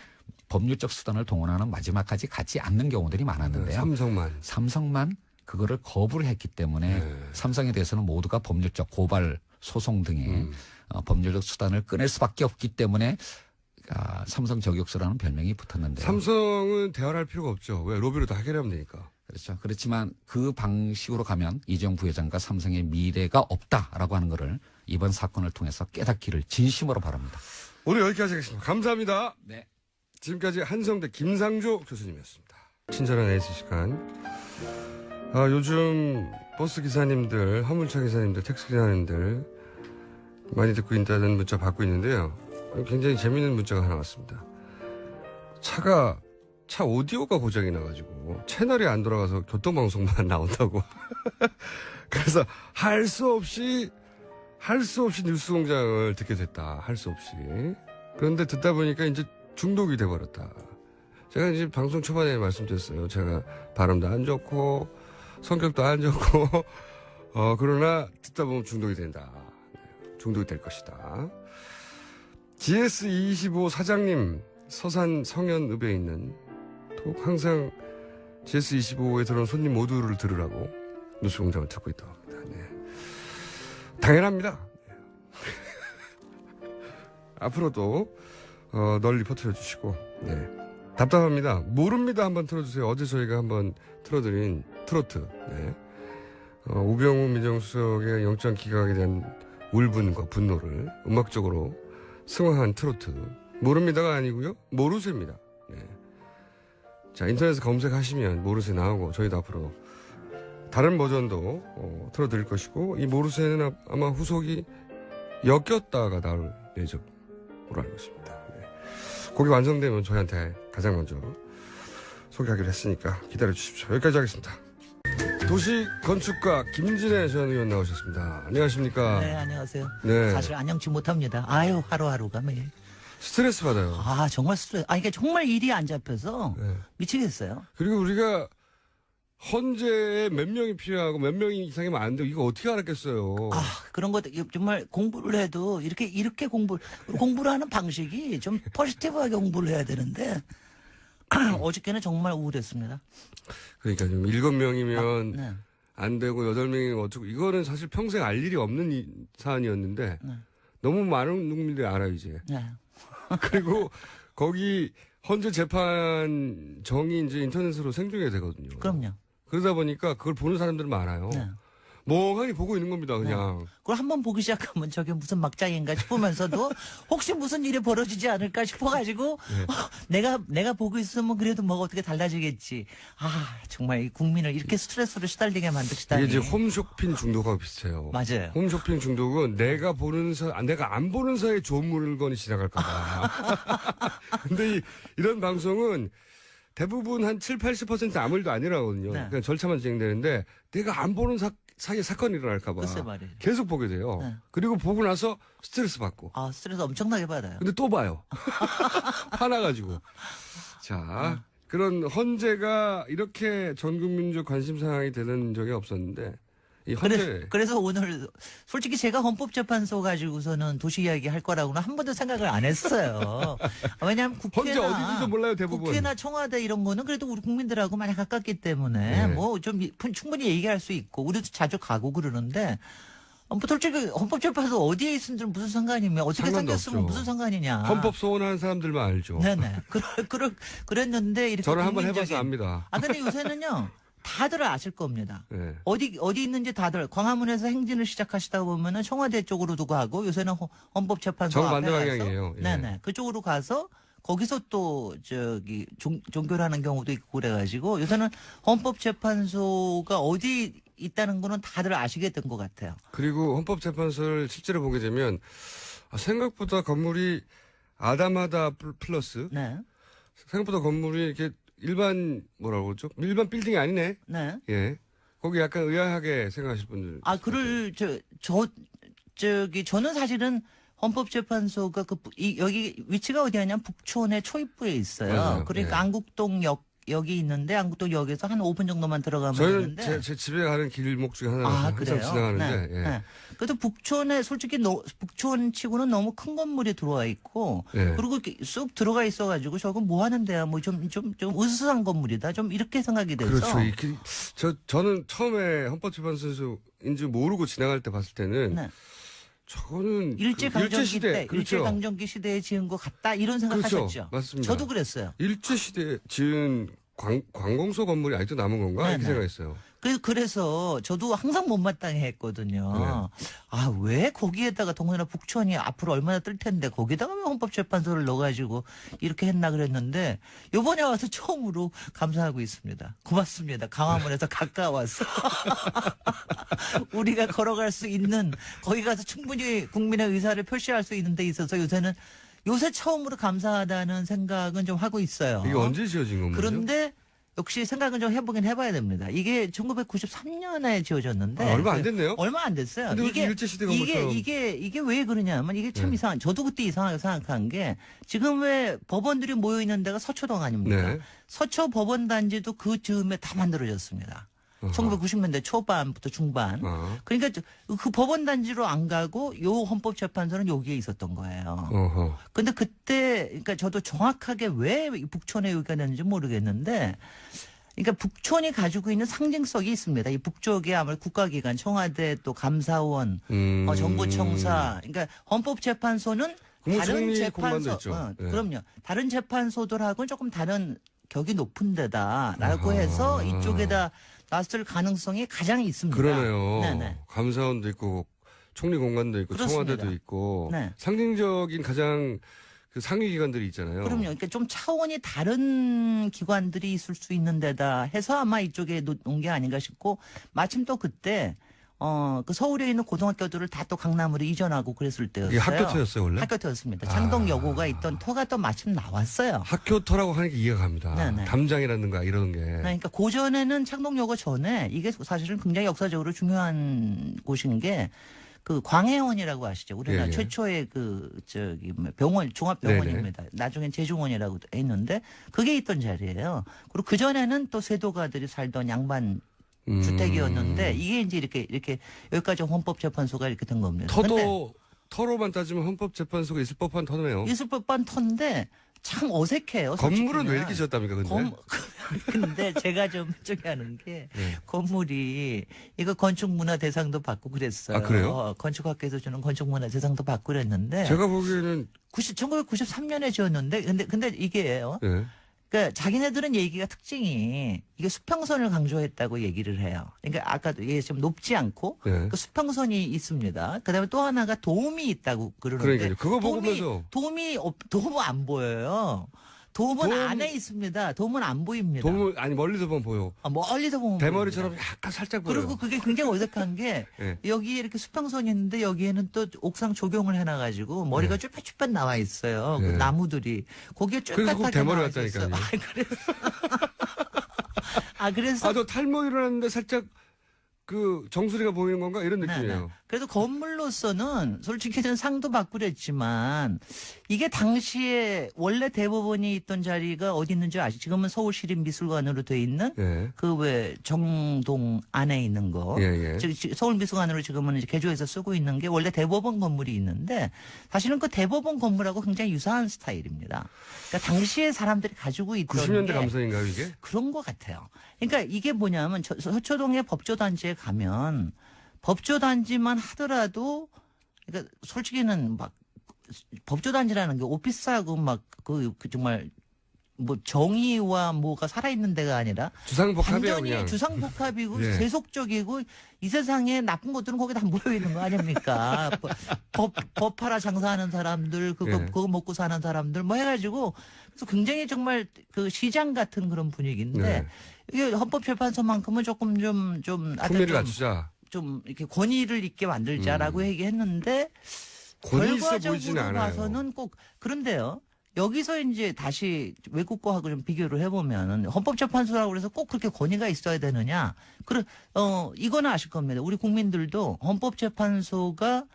법률적 수단을 동원하는 마지막까지 가지 않는 경우들이 많았는데요. 삼성만 그거를 거부를 했기 때문에 삼성에 대해서는 모두가 법률적 고발, 소송 등의 법률적 수단을 꺼낼 수밖에 없기 때문에 삼성 저격수라는 별명이 붙었는데요. 삼성은 대화를 할 필요가 없죠. 왜? 로비로 다 해결하면 되니까. 그렇죠. 그렇지만 그 방식으로 가면 이재용 부회장과 삼성의 미래가 없다라고 하는 것을 이번 사건을 통해서 깨닫기를 진심으로 바랍니다. 오늘 여기까지 하겠습니다. 감사합니다. 네. 지금까지 한성대 김상조 교수님이었습니다. 친절한 에이스 시간. 요즘 버스 기사님들, 화물차 기사님들, 택시 기사님들 많이 듣고 있다는 문자 받고 있는데요. 굉장히 재미있는 문자가 하나 왔습니다. 차 오디오가 고장이 나가지고 채널이 안 돌아가서 교통방송만 나온다고. 그래서 할 수 없이 뉴스공장을 듣게 됐다. 할 수 없이. 그런데 듣다 보니까 이제 중독이 돼버렸다. 제가 이제 방송 초반에 말씀드렸어요. 제가 발음도 안 좋고 성격도 안 좋고 그러나 듣다 보면 중독이 된다. 중독이 될 것이다. GS25 사장님 서산 성현읍에 있는 항상 GS25에 들어온 손님 모두를 들으라고 뉴스공장을 듣고 있다고 합니다. 네. 당연합니다. 네. 앞으로도 널리 퍼뜨려 주시고 네. 답답합니다. 모릅니다 한번 틀어주세요. 어제 저희가 한번 틀어드린 트로트 네. 우병우 민정수석의 영장 기각에 대한 울분과 분노를 음악적으로 승화한 트로트. 모릅니다가 아니고요. 모르쇠입니다. 네. 자, 인터넷에 검색하시면 모르쇠 나오고 저희도 앞으로 다른 버전도 틀어드릴 것이고 이 모르쇠는 아마 후속이 엮였다가 나올 예정으로 알고 있습니다. 네. 곡이 완성되면 저희한테 가장 먼저 소개하기로 했으니까 기다려 주십시오. 여기까지 하겠습니다. 도시건축가 김진애 전 의원 나오셨습니다. 안녕하십니까? 네, 안녕하세요. 네. 사실 안녕치 못합니다. 아유, 하루하루가 매일. 스트레스 받아요. 아, 정말 스트레스. 이게 정말 일이 안 잡혀서 네. 미치겠어요. 그리고 우리가 헌재에 몇 명이 필요하고 몇 명이 이상이면 안 돼요. 이거 어떻게 알았겠어요. 그런 것도 정말 공부를 해도 이렇게 공부를 하는 방식이 좀 포지티브하게 공부를 해야 되는데 어저께는 정말 우울했습니다. 그러니까 좀 7명이면 네. 안 되고 8명이면 어쩌고 이거는 사실 평생 알 일이 없는 사안이었는데 네. 너무 많은 국민들이 알아요 이제. 네. 그리고 거기 헌재 재판 정이 이제 인터넷으로 생중계 되거든요. 그럼요. 그러다 보니까 그걸 보는 사람들은 많아요. 네. 멍하니 보고 있는 겁니다, 그냥. 네. 그걸 한번 보기 시작하면 저게 무슨 막장인가 싶으면서도 혹시 무슨 일이 벌어지지 않을까 싶어가지고 내가 보고 있으면 그래도 뭐가 어떻게 달라지겠지. 정말 이 국민을 이렇게 스트레스로 시달리게 만드시다니. 이게 이제 홈쇼핑 중독하고 비슷해요. 맞아요. 홈쇼핑 중독은 내가 안 보는 사이에 좋은 물건이 지나갈까봐. 근데 이런 방송은 대부분 한 7, 80% 아무 일도 아니라거든요. 네. 그냥 절차만 진행되는데 내가 안 보는 사이에 사건이 일어날까봐 글쎄 말이에요. 계속 보게 돼요. 네. 그리고 보고 나서 스트레스 받고. 스트레스 엄청나게 받아요. 근데 또 봐요. 화나가지고. 자, 그런 헌재가 이렇게 전 국민적 관심 사항이 되는 적이 없었는데 이 헌재. 그래서 오늘 솔직히 제가 헌법재판소 가지고서는 도시 이야기 할 거라고는 한 번도 생각을 안 했어요. 왜냐하면 헌재 어디인지도 몰라요 대부분. 국회나 청와대 이런 거는 그래도 우리 국민들하고 많이 가깝기 때문에 네. 뭐 좀 충분히 얘기할 수 있고 우리도 자주 가고 그러는데 뭐 솔직히 헌법재판소 어디에 있는지 무슨 상관이면 어떻게 생겼으면 없죠. 무슨 상관이냐. 헌법 소원하는 사람들만 알죠. 네네. 그랬는데 이렇게 저는 한번 해봐서 국민적인- 압니다. 근데 요새는요. 다들 아실 겁니다. 네. 어디 있는지 다들 광화문에서 행진을 시작하시다 보면은 청와대 쪽으로도 가고 요새는 헌법재판소 앞에 정반대 가서 방향이에요. 예. 네네 그쪽으로 가서 거기서 또 종교를 하는 경우도 있고 그래가지고 요새는 헌법재판소가 어디 있다는 거는 다들 아시게 된 것 같아요. 그리고 헌법재판소를 실제로 보게 되면 생각보다 건물이 아담하다 플러스 네. 생각보다 건물이 이렇게 일반 뭐라고 그러죠? 일반 빌딩이 아니네. 네. 예. 거기 약간 의아하게 생각하실 분들. 저는 사실은 헌법재판소가 여기 위치가 어디냐면 북촌의 초입부에 있어요. 맞아요. 그러니까 예. 안국동역이 있는데 안국동역에서 한 5분 정도만 들어가면 저희는 되는데. 제 집에 가는 길목 중에 하나라서 항상 그래요? 지나가는데. 네. 예. 네. 그래도 북촌에 솔직히 북촌치고는 너무 큰 건물이 들어와 있고 예. 그리고 이렇게 쑥 들어가 있어가지고 저건 뭐 하는 데야 뭐 좀 으스스한 건물이다 좀 이렇게 생각이 돼서. 그렇죠. 저는 처음에 헌법재판소인지 모르고 지나갈 때 봤을 때는 네. 저거는 일제강점기 때, 그렇죠. 일제강점기 시대에 지은 것 같다 이런 생각하셨죠? 그렇죠. 맞습니다. 저도 그랬어요. 일제시대에 지은 관공서 건물이 아직도 남은 건가? 이렇게 네네. 생각했어요. 그래서 저도 항상 못마땅해 했거든요. 왜 거기에다가 동네나 북촌이 앞으로 얼마나 뜰 텐데 거기다가 왜 헌법재판소를 넣어가지고 이렇게 했나 그랬는데 요번에 와서 처음으로 감사하고 있습니다. 고맙습니다. 강화문에서 가까워서 우리가 걸어갈 수 있는 거기 가서 충분히 국민의 의사를 표시할 수 있는 데 있어서 요새 처음으로 감사하다는 생각은 좀 하고 있어요. 이게 언제 지어진 건가요? 그런데 역시 생각은 좀 해봐야 됩니다. 이게 1993년에 지어졌는데 얼마 안 됐네요. 얼마 안 됐어요. 근데 이게 일제시대 건물처럼. 이게 왜 그러냐면 이게 참 이상한. 저도 그때 이상하게 생각한 게 지금 왜 법원들이 모여 있는 데가 서초동 아닙니까? 네. 서초 법원단지도 그 즈음에 다 만들어졌습니다. 1990년대 초반부터 중반. 그러니까 그 법원단지로 안 가고 요 헌법재판소는 여기에 있었던 거예요. 근데 그때 그러니까 저도 정확하게 왜 북촌에 여기가 됐는지 모르겠는데 그러니까 북촌이 가지고 있는 상징성이 있습니다. 이 북쪽에 아무래도 국가기관, 청와대 또 감사원, 정부청사. 그러니까 헌법재판소는 다른 재판소, 네. 그럼요. 다른 재판소들하고는 조금 다른 격이 높은 데다라고 해서 이쪽에다 나왔을 가능성이 가장 있습니다. 그러네요. 네네. 감사원도 있고 총리 공관도 있고 그렇습니다. 청와대도 있고 네. 상징적인 가장 그 상위 기관들이 있잖아요. 그럼요. 그러니까 좀 차원이 다른 기관들이 있을 수 있는 데다 해서 아마 이쪽에 놓은 게 아닌가 싶고 마침 또 그때 그 서울에 있는 고등학교들을 다 또 강남으로 이전하고 그랬을 때였어요. 이게 학교 터였어요 원래? 학교 터였습니다. 창동여고가 있던 터가 또 마침 나왔어요. 학교 터라고 하는 게 이해가 갑니다. 네네. 담장이라든가 이런 게. 그러니까 고전에는 창동여고 전에 이게 사실은 굉장히 역사적으로 중요한 곳인 게 그 광해원이라고 아시죠? 우리나라 예, 예. 최초의 병원 종합병원입니다. 나중엔 제중원이라고 했는데 그게 있던 자리예요. 그리고 그 전에는 또 세도가들이 살던 양반 주택이었는데 이게 이제 이렇게 여기까지 헌법재판소가 이렇게 된 겁니다. 터로만 따지면 헌법재판소가 있을 법한 터네요. 있을 법한 터인데 참 어색해요. 건물은 왜 이렇게 지었답니까, 근데? 근데 제가 좀 하는 게 건물이 이거 건축문화 대상도 받고 그랬어요. 아, 그래요? 건축학회에서 주는 건축문화 대상도 받고 그랬는데 제가 보기에는 1993년에 지었는데 근데 이게요. 네. 그러니까 자기네들은 얘기가 특징이 이게 수평선을 강조했다고 얘기를 해요. 그러니까 아까도 이게 좀 높지 않고 네. 그 수평선이 있습니다. 그다음에 또 하나가 도움이 있다고 그러는데 그러니까요. 그거 보면서 도움은 안 보여요. 도움은 안에 있습니다. 도움은 안 보입니다. 아니 멀리서 보면 보여. 멀리서 보면 대머리처럼 보입니다. 약간 살짝 보여요. 그리고 그게 굉장히 어색한 게 네. 여기에 이렇게 수평선이 있는데 여기에는 또 옥상 조경을 해놔가지고 머리가 쭈뼛쭈뼛 나와 있어요. 네. 그 나무들이 거기에 그래서 꼭 쭈뼛하게 대머리 나와 같다니까요. 있어요. 그래서 저 탈모 일어났는데 살짝 그 정수리가 보이는 건가 이런 느낌이에요. 네. 그래도 건물로서는 솔직히는 상도 받고 그랬지만 이게 당시에 원래 대법원이 있던 자리가 어디 있는지 아시죠? 지금은 서울시립미술관으로 돼 있는 예. 그 왜 정동 안에 있는 거. 예. 서울미술관으로 지금은 이제 개조해서 쓰고 있는 게 원래 대법원 건물이 있는데 사실은 그 대법원 건물하고 굉장히 유사한 스타일입니다. 그러니까 당시에 사람들이 가지고 있던 90년대 게 감성인가요 이게? 그런 것 같아요. 그러니까 이게 뭐냐면 서초동의 법조단지에 가면 법조단지만 하더라도 그러니까 솔직히는 막 법조단지라는 게 오피스하고 막 그 정말 뭐 정의와 뭐가 살아있는 데가 아니라 주상복합이에요 완전히 그냥. 주상복합이고 예. 세속적이고 이 세상에 나쁜 것들은 거기 다 모여 있는 거 아닙니까? 법하라 장사하는 사람들 그거 먹고 사는 사람들 뭐 해가지고 그래서 굉장히 정말 그 시장 같은 그런 분위기인데 네. 이게 헌법재판소만큼은 조금 좀 품위를 갖추자. 좀 이렇게 권위를 있게 만들자라고 얘기했는데 권위 있어 보이지는 결과적으로 않아요. 봐서는 꼭 그런데요. 여기서 이제 다시 외국 거하고 좀 비교를 해보면 헌법재판소라고 그래서 꼭 그렇게 권위가 있어야 되느냐? 이거는 아실 겁니다. 우리 국민들도 헌법재판소가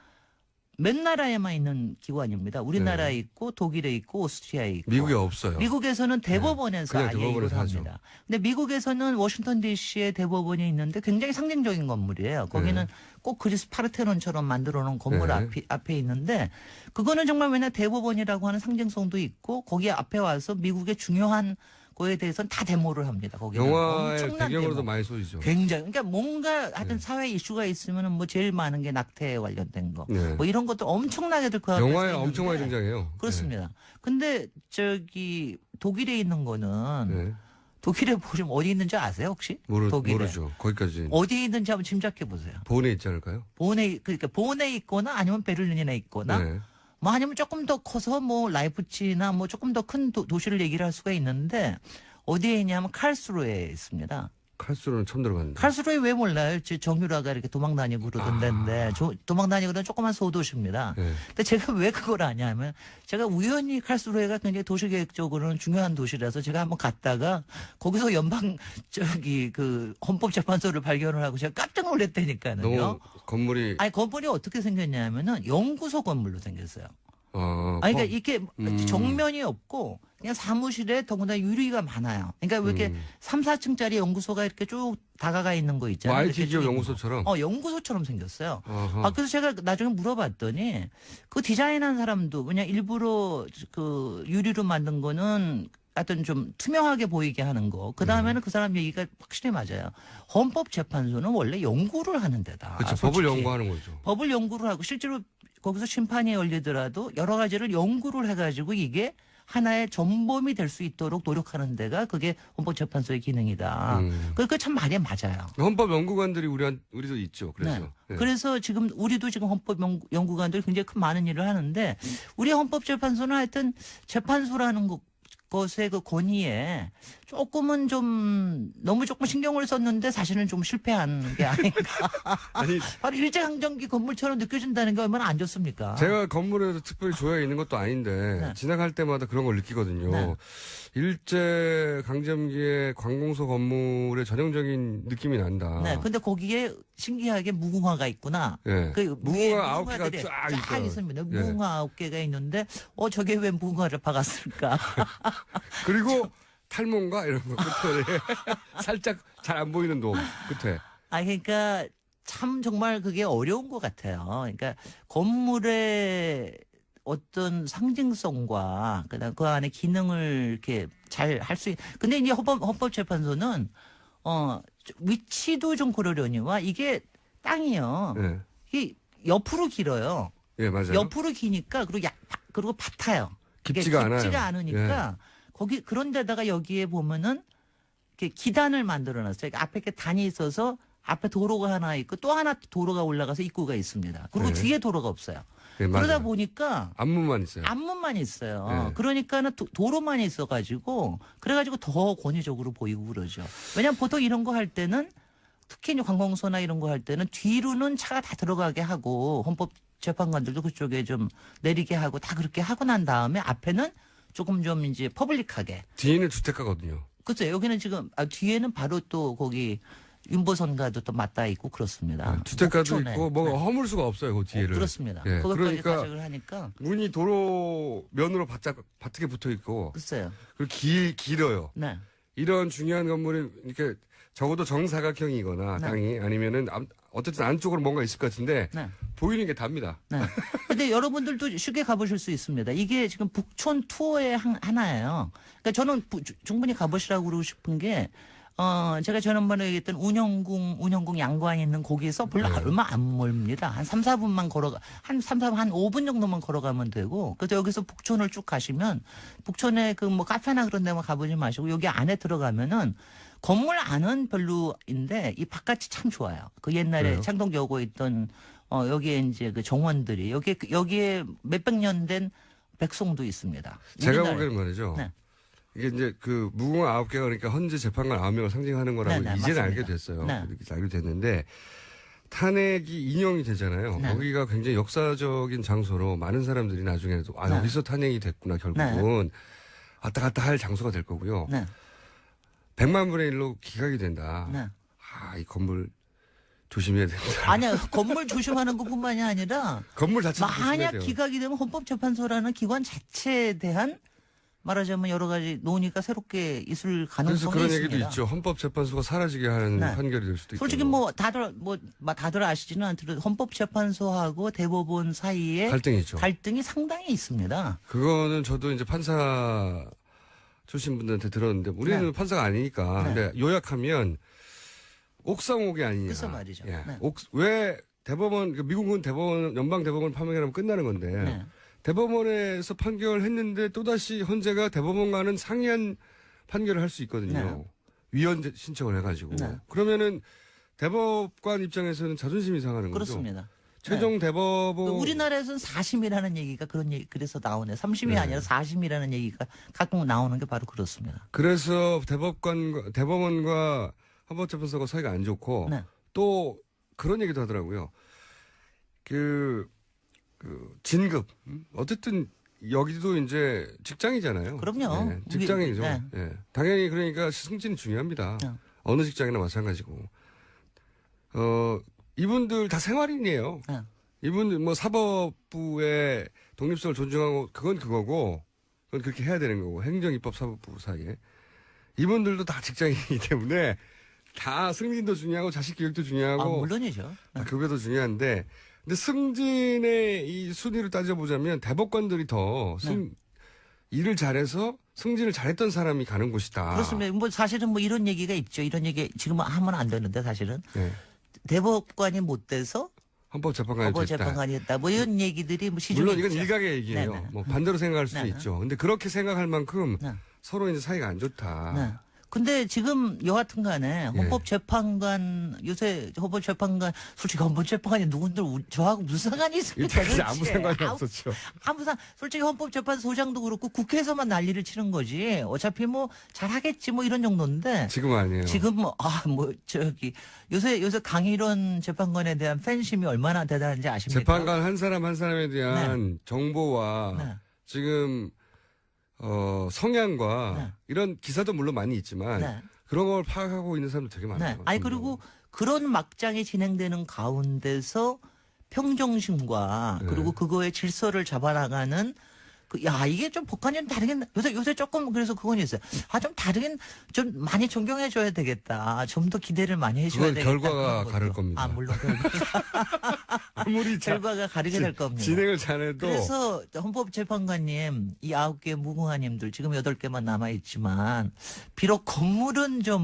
몇 나라에만 있는 기관입니다. 우리나라에 있고 독일에 있고 오스트리아에 있고. 미국에 없어요. 미국에서는 대법원에서 그냥 아예 대법원에서 이걸 하죠. 합니다. 근데 미국에서는 워싱턴 DC에 대법원이 있는데 굉장히 상징적인 건물이에요. 거기는 꼭 그리스 파르테논처럼 만들어 놓은 건물 앞에 있는데 그거는 정말 왜냐 대법원이라고 하는 상징성도 있고 거기 앞에 와서 미국의 중요한 거에 대해서는 다 데모를 합니다. 거기는 영화의 엄청난 배경으로도 데모. 많이 쏘이죠. 굉장히 그러니까 뭔가 하여튼 사회 이슈가 있으면은 뭐 제일 많은 게 낙태에 관련된 거. 네. 뭐 이런 것도 엄청나게들 그 앞에 영화에 써 엄청 많이 있는데 등장해요. 그렇습니다. 근데 독일에 있는 거는 네. 독일에 보시면 어디 있는지 아세요 혹시? 독일에. 모르죠. 거기까지. 어디에 있는지 한번 짐작해 보세요. 본에 있지 않을까요? 그러니까 본에 있거나 아니면 베를린에 있거나 네. 뭐 아니면 조금 더 커서 뭐 라이프치히나 뭐 조금 더 큰 도시를 얘기를 할 수가 있는데 어디에 있냐면 칼스루에 있습니다. 칼수로는 처음 들어봤는데. 칼스루에 왜 몰라요? 정유라가 이렇게 도망다니고 그러던 데인데 도망다니고 그러던 조그만 소도시입니다. 네. 근데 제가 왜 그걸 아냐면 제가 우연히 칼스루에가 굉장히 도시계획적으로는 중요한 도시라서 제가 한번 갔다가 거기서 그 헌법재판소를 발견을 하고 제가 깜짝 놀랐다니까요. 너무 건물이. 아니 건물이 어떻게 생겼냐면은 연구소 건물로 생겼어요. 그러니까 이게 정면이 없고 그냥 사무실에 더군다나 유리가 많아요. 그러니까 왜 이렇게 3, 4층짜리 연구소가 이렇게 쭉 다가가 있는 거 있잖아요. IT 기업 연구소처럼. 연구소처럼 생겼어요. 그래서 제가 나중에 물어봤더니 그 디자인한 사람도 그냥 일부러 그 유리로 만든 거는 하여튼 좀 투명하게 보이게 하는 거. 그 다음에는 그 사람 얘기가 확실히 맞아요. 헌법재판소는 원래 연구를 하는 데다. 그렇죠. 법을 연구하는 거죠. 법을 연구를 하고 실제로 거기서 심판이 열리더라도 여러 가지를 연구를 해가지고 이게 하나의 전범이 될 수 있도록 노력하는 데가 그게 헌법재판소의 기능이다. 그게 참 말이 맞아요. 헌법 연구관들이 우리도 있죠. 그래서. 네. 네. 그래서 우리도 지금 헌법 연구관들이 굉장히 큰 많은 일을 하는데 우리 헌법재판소는 하여튼 재판소라는 것의 그 권위에 조금은 좀 너무 조금 신경을 썼는데 사실은 좀 실패한 게 아닌가. 아니, 바로 일제강점기 건물처럼 느껴진다는 게 얼마나 안 좋습니까? 제가 건물에서 특별히 조약이 있는 것도 아닌데 네. 지나갈 때마다 그런 걸 느끼거든요. 네. 일제강점기의 관공서 건물의 전형적인 느낌이 난다. 네, 근데 거기에 신기하게 무궁화가 있구나. 네. 그 무궁화 9개가 무궁화들이 쫙 쫙 있어요. 있습니다. 네. 무궁화 9개가 있는데 저게 왜 무궁화를 박았을까? 그리고 탈모인가 이런 거 끝에 살짝 잘 안 보이는 돔 끝에. 그러니까 참 정말 그게 어려운 것 같아요. 그러니까 건물의 어떤 상징성과 그다음 그 안에 기능을 이렇게 잘 할 수 근데 이제 헌법재판소는 위치도 좀 고르려니와 이게 땅이요. 네. 이 옆으로 길어요. 예, 맞아요. 옆으로 기니까 그리고 밭아요. 깊지가 않아요. 깊지가 않으니까 거기 그런 데다가 여기에 보면은 이렇게 기단을 만들어 놨어요. 그러니까 앞에 이렇게 단이 있어서 앞에 도로가 하나 있고 또 하나 도로가 올라가서 입구가 있습니다. 그리고 네. 뒤에 도로가 없어요. 예, 그러다 맞아요. 보니까 앞문만 있어요. 앞문만 있어요. 네. 그러니까는 도로만 있어가지고 그래가지고 더 권위적으로 보이고 그러죠. 왜냐하면 보통 이런 거 할 때는 특히 이제 관공서나 이런 거 할 때는 뒤로는 차가 다 들어가게 하고 헌법재판관들도 그쪽에 좀 내리게 하고 다 그렇게 하고 난 다음에 앞에는 조금 좀 이제 퍼블릭하게. 뒤에는 주택가거든요. 그렇죠. 여기는 지금 뒤에는 바로 또 거기 윤보선가도 또 맞닿아 있고 그렇습니다. 주택가도 목촌에. 있고 뭐 네. 허물 수가 없어요. 그 뒤에를. 그렇습니다. 예, 그것까지 그러니까 가족을 하니까 문이 도로 면으로 바짝에 붙어 있고 글쎄요. 그리고 길어요. 네. 이런 중요한 건물이 이렇게 적어도 정사각형이거나 네. 땅이 아니면은 어쨌든 안쪽으로 뭔가 있을 것 같은데 네. 보이는 게 답니다. 네. 근데 여러분들도 쉽게 가보실 수 있습니다. 이게 지금 북촌 투어의 하나예요. 그러니까 저는 충분히 가보시라고 그러고 싶은 게, 제가 지난번에 얘기했던 운영궁 양관이 있는 거기에서 별로 얼마 안 멀습니다. 한 3, 4분만 한 5분 정도만 걸어가면 되고, 그래서 여기서 북촌을 쭉 가시면, 북촌에 그 뭐 카페나 그런 데만 가보지 마시고, 여기 안에 들어가면은, 건물 안은 별로인데 이 바깥이 참 좋아요. 그 옛날에 그래요? 창동여고에 있던 여기에 이제 그 정원들이 여기에 몇백 년 된 백송도 있습니다. 제가 우리나라에. 보기에는 말이죠. 네. 이게 이제 그 무궁화 9개가 그러니까 헌재 재판관 9명을 상징하는 거라고 네, 네, 이제는 맞습니다. 알게 됐어요. 네. 이렇게 알게 됐는데 탄핵이 인용이 되잖아요. 네. 여기가 굉장히 역사적인 장소로 많은 사람들이 나중에도 네. 여기서 탄핵이 됐구나 결국은 왔다 갔다 할 장소가 될 거고요. 네. 100만 분의 1로 기각이 된다. 네. 이 건물 조심해야 된다. 아니야, 건물 조심하는 것뿐만이 아니라 건물 자체도 조심해야 만약 돼요. 기각이 되면 헌법재판소라는 기관 자체에 대한 말하자면 여러 가지 논의가 새롭게 있을 그래서 가능성이 그런 있습니다. 얘기도 있죠. 헌법재판소가 사라지게 하는 네. 판결이 될 수도 있고. 솔직히 다들 아시지는 않더라도 헌법재판소하고 대법원 사이에 갈등이 상당히 있습니다. 그거는 저도 이제 판사 출신 분들한테 들었는데 우리는 판사가 아니니까. 근데 요약하면 옥상옥이 아니냐. 그래서 말이죠. 예. 네. 왜 대법원 미국은 연방 대법원 판결하면 끝나는 건데 네. 대법원에서 판결했는데 또다시 헌재가 대법원과는 상이한 판결을 할 수 있거든요. 네. 위헌 신청을 해가지고. 네. 그러면은 대법관 입장에서는 자존심이 상하는 거죠. 그렇습니다. 최종 대법원 우리나라에서는 4심이라는 얘기가 그래서 나오네. 3심이 네. 아니라 4심이라는 얘기가 가끔 나오는 게 바로 그렇습니다. 그래서 대법원과 헌법재판소가 사이가 안 좋고 네. 또 그런 얘기도 하더라고요. 그 진급 어쨌든 여기도 이제 직장이잖아요. 그럼요. 네, 직장이죠. 네. 네. 당연히 그러니까 승진이 중요합니다. 네. 어느 직장이나 마찬가지고. 이분들 다 생활인이에요. 네. 이분들 뭐 사법부의 독립성을 존중하고 그건 그거고 그건 그렇게 해야 되는 거고 행정입법 사법부 사이에 이분들도 다 직장인이기 때문에 다 승진도 중요하고 자식 교육도 중요하고 물론이죠. 다 그게 더 중요한데 근데 승진의 이 순위를 따져보자면 대법관들이 더 일을 잘해서 승진을 잘했던 사람이 가는 곳이다. 그렇습니다. 뭐 사실은 뭐 이런 얘기가 있죠. 이런 얘기 지금 하면 안 되는데 사실은 네. 대법관이 못 돼서 헌법재판관이었다. 뭐 이런 얘기들이 뭐 시중에 물론 이건 있죠. 일각의 얘기예요. 네네. 뭐 반대로 생각할 수도 네네. 있죠. 근데 그렇게 생각할 만큼 네. 서로 이제 사이가 안 좋다. 네. 근데 지금 여하튼 간에 헌법재판관, 요새 헌법재판관, 솔직히 헌법재판관이 누군들 저하고 무슨 상관이 있습니까? 이때까지 아무 상관이 없었죠. 솔직히 헌법재판소장도 그렇고 국회에서만 난리를 치는 거지. 어차피 뭐 잘하겠지 뭐 이런 정도인데. 지금은 아니에요. 지금 요새 강일원 재판관에 대한 팬심이 얼마나 대단한지 아십니까? 재판관 한 사람 한 사람에 대한 정보와 지금 성향과 이런 기사도 물론 많이 있지만 그런 걸 파악하고 있는 사람도 되게 많아요. 아니 그리고 그런 막장이 진행되는 가운데서 평정심과 그리고 그거의 질서를 잡아나가는 이게 좀 법관이 좀 다르긴, 요새 조금 그래서 그건 있어요. 좀 다르긴, 좀 많이 존경해줘야 되겠다. 좀 더 기대를 많이 해줘야 되겠다. 결과가 가를 겁니다. 물론 아무리 결과가 가르게 될 겁니다. 진행을 잘해도. 그래서 헌법재판관님, 이 9개 무궁화님들 지금 8개만 남아있지만, 비록 건물은 좀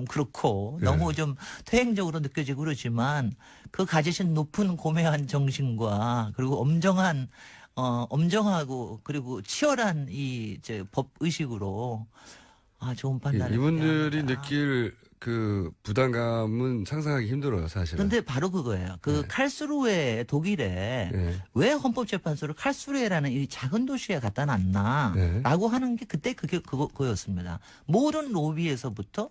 그렇고, 너무 좀 퇴행적으로 느껴지고 그러지만, 그 가지신 높은 고매한 정신과, 그리고 엄정하고 그리고 치열한 법 의식으로 좋은 판단을. 이분들이 느낄 그 부담감은 상상하기 힘들어요, 사실은. 그런데 바로 그거예요. 칼스루에 독일에 왜 헌법재판소를 칼스루에라는 이 작은 도시에 갖다 놨나라고 하는 게 그때 그거였습니다. 모든 로비에서부터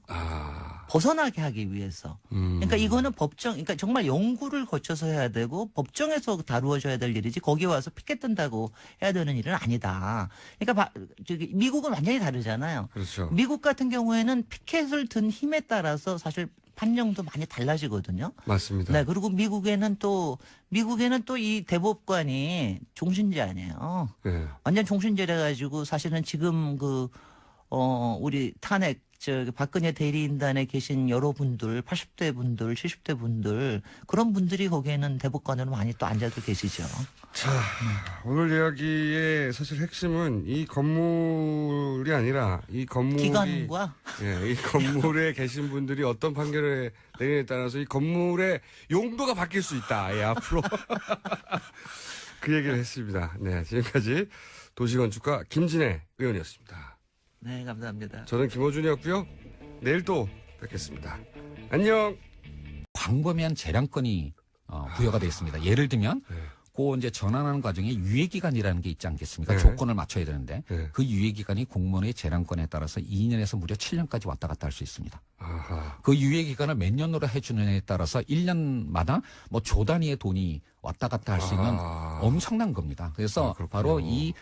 벗어나게 하기 위해서. 그러니까 이거는 그러니까 정말 연구를 거쳐서 해야 되고 법정에서 다루어져야 될 일이지 거기 와서 피켓 뜬다고 해야 되는 일은 아니다. 그러니까 미국은 완전히 다르잖아요. 그렇죠. 미국 같은 경우에는 피켓을 든 힘에 따라서 사실 판정도 많이 달라지거든요. 맞습니다. 네, 그리고 미국에는 또 이 대법관이 종신제 아니에요. 완전 종신제래 가지고 사실은 지금 우리 탄핵 박근혜 대리인단에 계신 여러분들, 80대 분들, 70대 분들, 그런 분들이 거기에는 대법관으로 많이 또 앉아도 계시죠. 자, 오늘 이야기의 사실 핵심은 이 건물이 아니라 이 건물이. 기관과? 이 건물에 계신 분들이 어떤 판결을 내리느냐에 따라서 이 건물의 용도가 바뀔 수 있다. 앞으로. 그 얘기를 했습니다. 네, 지금까지 도시건축가 김진애 의원이었습니다. 네, 감사합니다. 저는 김호준이었고요. 내일 또 뵙겠습니다. 안녕. 광범위한 재량권이 부여가 되어 있습니다. 예를 들면 이제 전환하는 과정에 유예기간이라는 게 있지 않겠습니까? 조건을 맞춰야 되는데 그 유예기간이 공무원의 재량권에 따라서 2년에서 무려 7년까지 왔다 갔다 할 수 있습니다. 그 유예기간을 몇 년으로 해주느냐에 따라서 1년마다 조 단위의 돈이 왔다 갔다 할 수 있는 엄청난 겁니다. 그래서 바로 이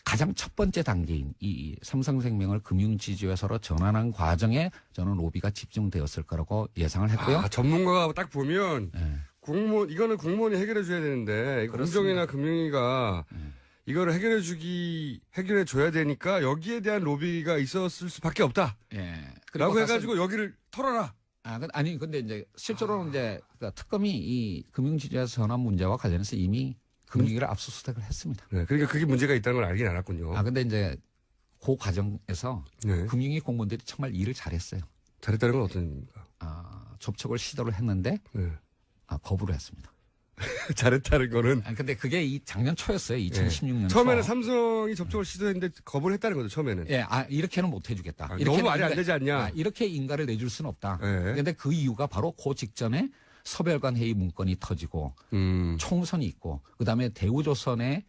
가장 첫 번째 단계인 이 삼성생명을 금융지주회사로 전환한 과정에 저는 로비가 집중되었을 거라고 예상을 했고요. 전문가가 딱 보면 이거는 공무원이 해결해 줘야 되는데 공정이나 금융위가 이거를 해결해 줘야 되니까 여기에 대한 로비가 있었을 수밖에 없다. 라고 해가지고 여기를 털어라. 근데 이제 실제로는 이제 특검이 이 금융지주회사 전환 문제와 관련해서 이미 금융위를 압수수색을 했습니다. 네, 그러니까 그게 문제가 있다는 걸 알긴 알았군요. 근데 이제 그 과정에서 금융위 공무원들이 정말 일을 잘했어요. 잘했다는 건 어떤 의미입니까? 접촉을 시도를 했는데 거부를 했습니다. 잘했다는 거는? 근데 그게 이 작년 초였어요. 2016년 처음에는 삼성이 접촉을 시도했는데 거부를 했다는 거죠, 처음에는. 이렇게는 못 해주겠다. 너무 말이 안 되지 않냐? 이렇게 인가를 내줄 수는 없다. 그런데 그 이유가 바로 그 직전에 서별관 회의 문건이 터지고 총선이 있고 그다음에 대우조선의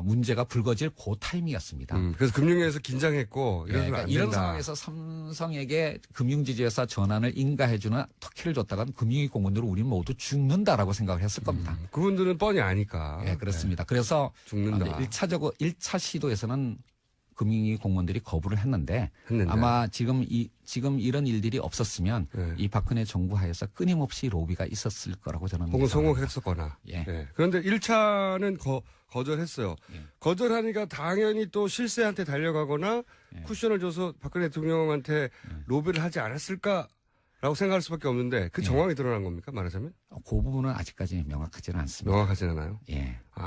문제가 불거질 그 타임이었습니다. 그래서 금융위에서 긴장했고 이런 상황에서 삼성에게 금융지주회사 전환을 인가해주는 터키를 줬다간 금융위 공무원들은 우리 모두 죽는다라고 생각을 했을 겁니다. 그분들은 뻔히 아니까. 그렇습니다. 그래서 죽는다. 1차 시도에서는 금융위 공무원들이 거부를 했는데 아마 지금 이런 일들이 없었으면 이 박근혜 정부 하에서 끊임없이 로비가 있었을 거라고 저는 혹은 성공했었거나. 그런데 1차는 거절했어요. 거절하니까 당연히 또 실세한테 달려가거나 쿠션을 줘서 박근혜 대통령한테 로비를 하지 않았을까라고 생각할 수밖에 없는데 그 정황이 드러난 겁니까, 말하자면? 그 부분은 아직까지 명확하지는 않습니다. 명확하진 않아요?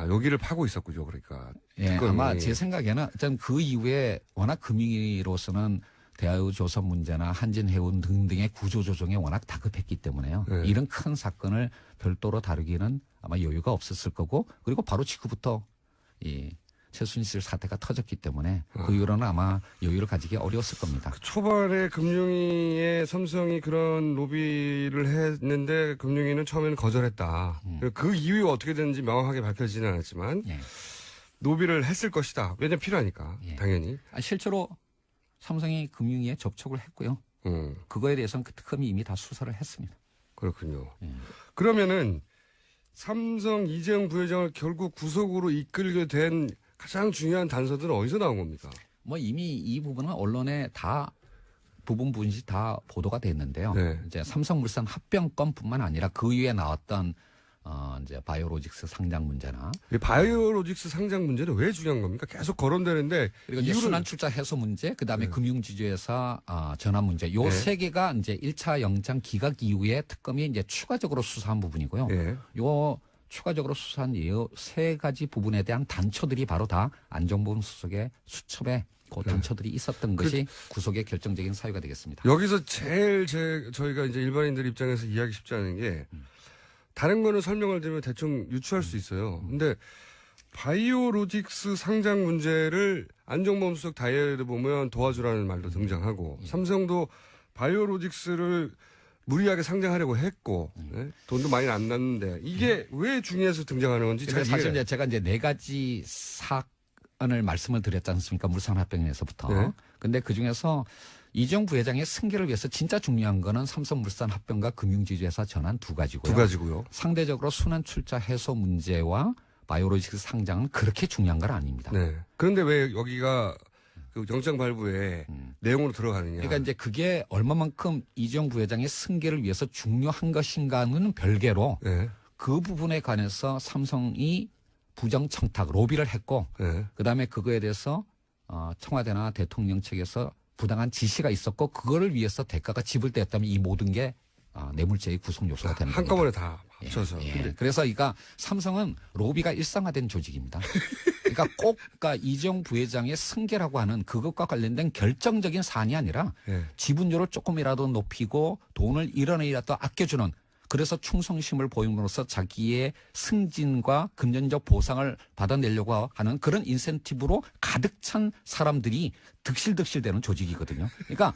여기를 파고 있었군요, 그러니까. 아마 제 생각에는 일단 그 이후에 워낙 금융위로서는 대우조선 문제나 한진해운 등등의 구조조정에 워낙 다급했기 때문에요. 네. 이런 큰 사건을 별도로 다루기는 아마 여유가 없었을 거고 그리고 바로 직후부터 이 최순실 사태가 터졌기 때문에 그 이후로는 아마 여유를 가지기 어려웠을 겁니다. 그 초반에 금융위에 삼성이 그런 로비를 했는데 금융위는 처음에는 거절했다. 그 이유가 어떻게 됐는지 명확하게 밝혀지지는 않았지만 예. 로비를 했을 것이다. 왜냐하면 필요하니까 예. 당연히. 실제로 삼성이 금융위에 접촉을 했고요. 그거에 대해서는 그 특검이 이미 다 수사를 했습니다. 그렇군요. 그러면은 삼성 이재용 부회장을 결국 구속으로 이끌게 된 가장 중요한 단서들은 어디서 나온 겁니까? 뭐 이미 이 부분은 언론에 다 부분씩 다 보도가 됐는데요. 네. 이제 삼성물산 합병건뿐만 아니라 그 위에 나왔던 이제 바이오로직스 상장 문제나 이 바이오로직스 상장 문제는 왜 중요한 겁니까? 계속 거론되는데 그리고 이제 순환출자 해소 문제, 그다음에 네. 금융지주회사 전환 문제, 요 세 개가 이제 1차 영장 기각 이후에 특검이 이제 추가적으로 수사한 부분이고요. 네. 요 추가적으로 수사한 세 가지 부분에 대한 단초들이 바로 다 안종범 수석의 수첩에 그 단초들이 있었던 것이 구속의 결정적인 사유가 되겠습니다. 여기서 제일 저희가 이제 일반인들 입장에서 이해하기 쉽지 않은 게 다른 거는 설명을 드리면 대충 유추할 수 있어요. 근데 바이오로직스 상장 문제를 안종범 수석 다이어리를 보면 도와주라는 말도 등장하고 삼성도 바이오로직스를 무리하게 상장하려고 했고 네? 돈도 많이 안 났는데 이게 왜 중요해서 등장하는 건지 사실 이제 제가 이제 4가지 사안을 말씀을 드렸지 않습니까? 물산합병에서부터. 네. 근데 그중에서 이재용 부회장의 승계를 위해서 진짜 중요한 거는 삼성물산 합병과 금융지주회사 전환 2가지고요. 2가지고요. 상대적으로 순환출자 해소 문제와 바이오로직스 상장은 그렇게 중요한 건 아닙니다. 네. 그런데 왜 여기가 그 영장 발부에 내용으로 들어가느냐. 그러니까 이제 그게 얼마만큼 이재용 부회장의 승계를 위해서 중요한 것인가는 별개로 네. 그 부분에 관해서 삼성이 부정청탁, 로비를 했고 네. 그다음에 그거에 대해서 청와대나 대통령 측에서 부당한 지시가 있었고 그거를 위해서 대가가 지불되었다면 이 모든 게 뇌물죄의 구성 요소가 되는 겁니다. 한꺼번에 다 합쳐서. 예. 그래서 삼성은 로비가 일상화된 조직입니다. 그러니까 꼭 이재용 부회장의 승계라고 하는 그것과 관련된 결정적인 사안이 아니라 지분율을 조금이라도 높이고 돈을 1원이라도 아껴주는 그래서 충성심을 보임으로써 자기의 승진과 금전적 보상을 받아내려고 하는 그런 인센티브로 가득 찬 사람들이 득실득실되는 조직이거든요. 그러니까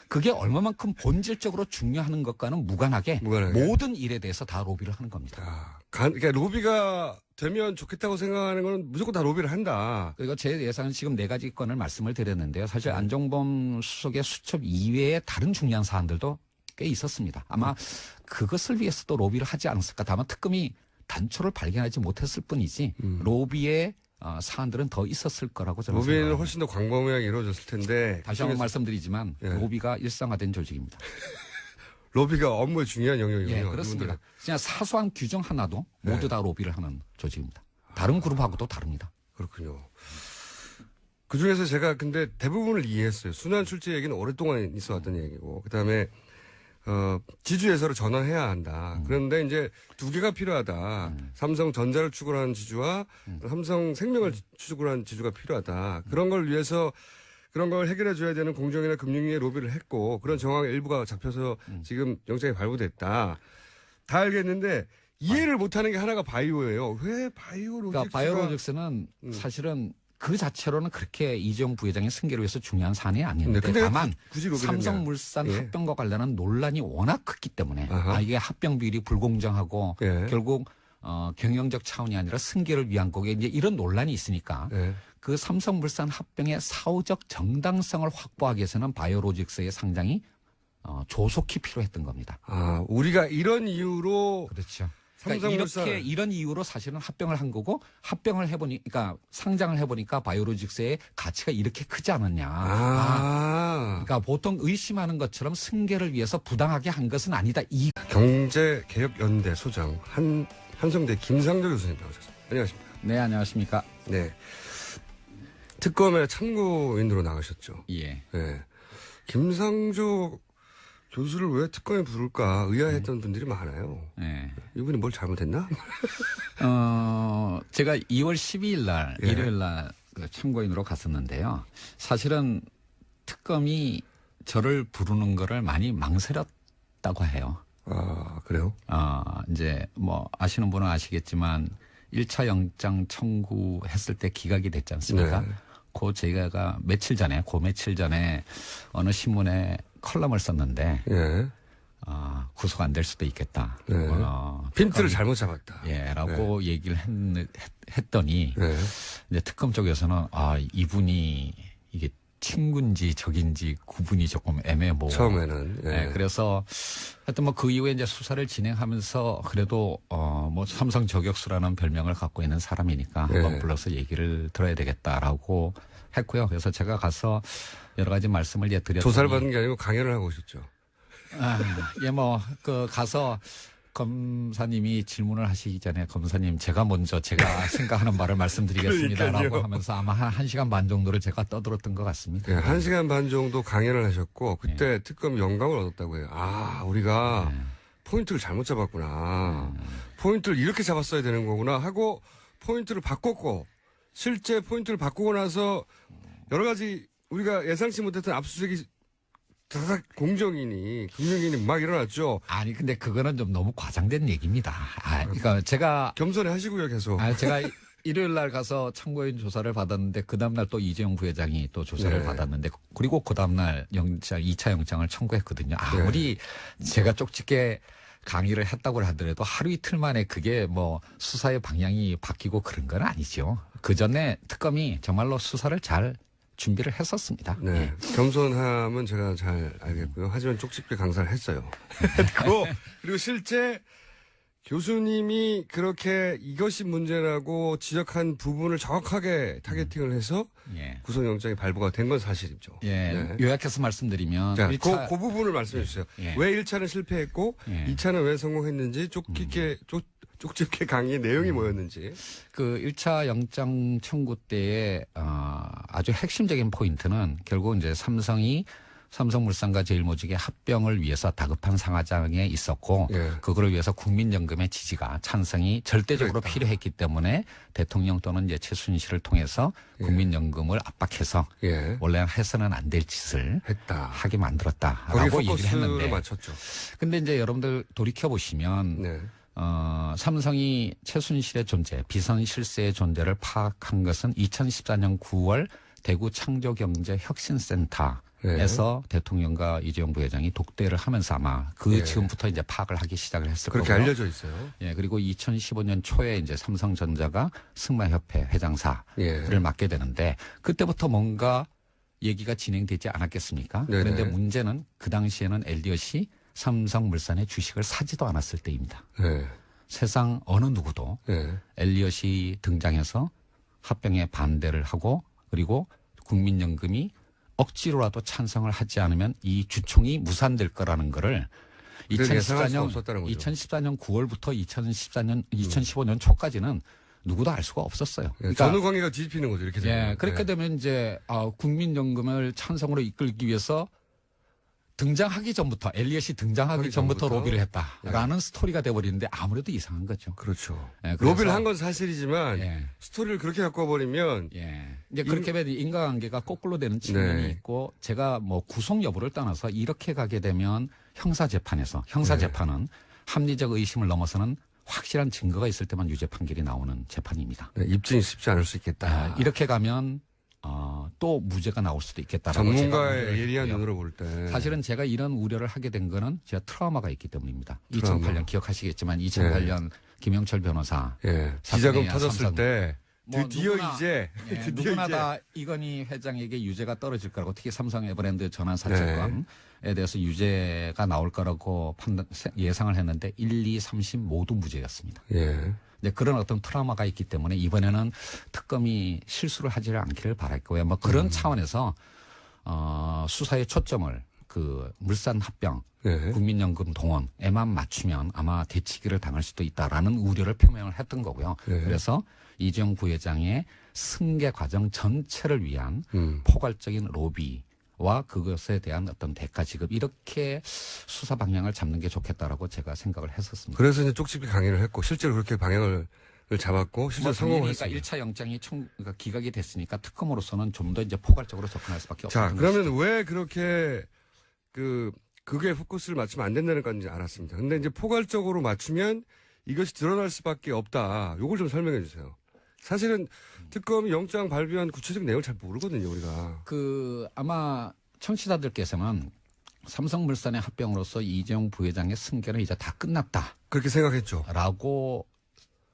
그게 얼마만큼 본질적으로 중요한 것과는 무관하게 모든 일에 대해서 다 로비를 하는 겁니다. 그러니까 로비가 되면 좋겠다고 생각하는 건 무조건 다 로비를 한다. 그리고 제 예상은 지금 4가지 건을 말씀을 드렸는데요. 사실 안종범 수석의 수첩 이외에 다른 중요한 사안들도 꽤 있었습니다. 아마 그것을 위해서도 로비를 하지 않았을까. 다만 특검이 단초를 발견하지 못했을 뿐이지 로비의 사안들은 더 있었을 거라고 저는 로비는 생각합니다. 훨씬 더 광범위하게 이루어졌을 텐데. 다시 한번 말씀드리지만 로비가 일상화된 조직입니다. 로비가 업무에 중요한 영역이군요. 예, 그렇습니다. 그냥 사소한 규정 하나도 모두 다 로비를 하는 조직입니다. 다른 그룹하고도 다릅니다. 그렇군요. 그중에서 제가 근데 대부분을 이해했어요. 순환 출제 얘기는 오랫동안 있어왔던 얘기고 그다음에 지주회사로 전환해야 한다. 그런데 이제 2개가 필요하다. 삼성전자를 추구하는 지주와 삼성생명을 추구하는 지주가 필요하다. 그런 걸 위해서 그런 걸 해결해 줘야 되는 공정이나 금융위에 로비를 했고 그런 정황의 일부가 잡혀서 지금 영장이 발부됐다. 다 알겠는데 이해를 못하는 게 하나가 바이오예요. 왜 바이오로직스가. 그러니까 바이오로직스는 사실은 그 자체로는 그렇게 이재용 부회장의 승계를 위해서 중요한 사안이 아니었는데 다만 삼성물산 합병과 관련한 논란이 워낙 컸기 때문에 이게 합병 비율이 불공정하고 결국 경영적 차원이 아니라 승계를 위한 거게 이제 이런 논란이 있으니까 그 삼성물산 합병의 사후적 정당성을 확보하기 위해서는 바이오로직스의 상장이 조속히 필요했던 겁니다. 우리가 이런 이유로 그렇죠. 그러니까 이런 이유로 사실은 합병을 한 거고 합병을 해보니까 상장을 해보니까 바이오로직스의 가치가 이렇게 크지 않았냐. 그러니까 보통 의심하는 것처럼 승계를 위해서 부당하게 한 것은 아니다. 경제개혁연대 소장 한성대 김상조 교수님 나오셨습니다. 안녕하십니까? 네, 안녕하십니까? 네. 특검에 참고인으로 나가셨죠. 예. 네. 김상조 교수를 왜 특검에 부를까 의아했던 분들이 많아요. 네. 이분이 뭘 잘못했나? 제가 2월 12일 날, 일요일 날 참고인으로 갔었는데요. 사실은 특검이 저를 부르는 거를 많이 망설였다고 해요. 아, 그래요? 이제 뭐 아시는 분은 아시겠지만 1차 영장 청구했을 때 기각이 됐지 않습니까? 네. 그 제가 며칠 전에 어느 신문에 컬럼을 썼는데, 예. 구속 안 될 수도 있겠다. 네. 핀트를 잘못 잡았다. 예, 라고 네. 얘기를 했더니, 네. 이제 특검 쪽에서는, 이분이 이게 친구인지 적인지 구분이 조금 애매모호. 처음에는. 예. 네, 그래서 하여튼 뭐 그 이후에 이제 수사를 진행하면서 그래도 뭐 삼성 저격수라는 별명을 갖고 있는 사람이니까 예. 한번 불러서 얘기를 들어야 되겠다라고 했고요. 그래서 제가 가서 여러 가지 말씀을 드렸더니 조사를 받은 게 아니고 강연을 하고 오셨죠. 가서 검사님이 질문을 하시기 전에 검사님 제가 생각하는 말을 말씀드리겠습니다라고 하면서 아마 한 시간 반 정도를 제가 떠들었던 것 같습니다. 네, 1시간 반 정도 강연을 하셨고 그때 특검 영감을 얻었다고 해요. 우리가 포인트를 잘못 잡았구나. 포인트를 이렇게 잡았어야 되는 거구나 하고 포인트를 바꿨고 실제 포인트를 바꾸고 나서 여러 가지 우리가 예상치 못했던 압수수색이 다닥 공정이니 금융인이 막 일어났죠. 아니 근데 그거는 좀 너무 과장된 얘기입니다. 그러니까 제가 겸손히 하시고요 계속. 제가 일요일 날 가서 참고인 조사를 받았는데 그 다음 날 또 이재용 부회장이 또 조사를 네. 받았는데 그리고 그 다음 날 2차 영장을 청구했거든요. 아무리 제가 쪽집게 강의를 했다고 하더라도 하루 이틀 만에 그게 뭐 수사의 방향이 바뀌고 그런 건 아니죠. 그 전에 특검이 정말로 수사를 잘 준비를 했었습니다. 네. 예. 겸손함은 제가 잘 알겠고요. 하지만 쪽집게 강사를 했어요. 그리고 실제 교수님이 그렇게 이것이 문제라고 지적한 부분을 정확하게 타겟팅을 해서 구속영장이 발부가 된 건 사실이죠. 예. 네. 요약해서 말씀드리면 자, 그 부분을 말씀해 주세요. 예. 왜 1차는 실패했고 2차는 왜 성공했는지 쪽집게 강의의 내용이 뭐였는지. 그 1차 영장 청구 때의 아주 핵심적인 포인트는 결국 이제 삼성물산과 제일모직의 합병을 위해서 다급한 상하장에 있었고 그거를 위해서 국민연금의 지지가 찬성이 절대적으로 필요했기 때문에 대통령 또는 이제 최순실을 통해서 국민연금을 압박해서 원래 해서는 안 될 짓을 하게 만들었다라고 얘기를 했는데. 맞췄죠. 근데 이제 여러분들 돌이켜 보시면 삼성이 최순실의 존재, 비선 실세의 존재를 파악한 것은 2014년 9월 대구 창조경제혁신센터에서 대통령과 이재용 부회장이 독대를 하면서 아마 지금부터 이제 파악을 하기 시작을 했을 거고요. 그렇게 알려져 있어요. 예, 그리고 2015년 초에 이제 삼성전자가 승마협회 회장사를 맡게 되는데 그때부터 뭔가 얘기가 진행되지 않았겠습니까? 그런데 문제는 그 당시에는 엘리엇이 삼성물산의 주식을 사지도 않았을 때입니다. 세상 어느 누구도 엘리엇이 등장해서 합병에 반대를 하고 그리고 국민연금이 억지로라도 찬성을 하지 않으면 이 주총이 무산될 거라는 거를 2014년 9월부터 2015년 초까지는 누구도 알 수가 없었어요. 그러니까 전후 관계가 뒤집히는 거죠. 이렇게 되면. 그렇게 되면 이제 국민연금을 찬성으로 이끌기 위해서 등장하기 전부터 엘리엇이 등장하기 전부터 로비를 했다라는 스토리가 돼버리는데 아무래도 이상한 거죠. 그렇죠. 로비를 한 건 사실이지만 스토리를 그렇게 갖고버리면 이제 그렇게 되면 인과관계가 거꾸로 되는 측면이 있고 제가 뭐 구속 여부를 떠나서 이렇게 가게 되면 형사재판은 합리적 의심을 넘어서는 확실한 증거가 있을 때만 유죄 판결이 나오는 재판입니다. 입증이 쉽지 않을 수 있겠다. 이렇게 가면 또 무죄가 나올 수도 있겠다라고 전문가의 예리한 눈으로 볼 때 사실은 제가 이런 우려를 하게 된 거는 제가 트라우마가 있기 때문입니다. 2008년 기억하시겠지만 2008년 김영철 변호사 기자금 터졌을 때 드디어 누구나 다 이건희 회장에게 유죄가 떨어질 거라고 특히 삼성 에버랜드 전환 사채건에 대해서 유죄가 나올 거라고 예상을 했는데 1, 2, 3심 모두 무죄였습니다. 그런 어떤 트라우마가 있기 때문에 이번에는 특검이 실수를 하지 않기를 바랄 거예요. 뭐 그런 차원에서 수사의 초점을 그 물산 합병, 국민연금 동원에만 맞추면 아마 대치기를 당할 수도 있다라는 우려를 표명을 했던 거고요. 그래서 이재용 부회장의 승계 과정 전체를 위한 포괄적인 로비와 그것에 대한 어떤 대가 지급 이렇게 수사 방향을 잡는 게 좋겠다라고 제가 생각을 했었습니다. 그래서 이제 쪽집게 강의를 했고 실제로 그렇게 방향을 잡았고 실제로 성공을 했습니다. 1차 영장이 그러니까 기각이 됐으니까 특검으로서는 좀 더 이제 포괄적으로 접근할 수밖에 없습니다. 자, 그러면 왜 그렇게 그게 포커스를 맞추면 안 된다는 건지 알았습니다. 근데 이제 포괄적으로 맞추면 이것이 드러날 수밖에 없다. 요걸 좀 설명해 주세요. 사실은 특검이 영장 발부한 구체적인 내용을 잘 모르거든요, 우리가. 아마 청취자들께서는 삼성물산의 합병으로서 이재용 부회장의 승계는 이제 다 끝났다. 그렇게 생각했죠. 라고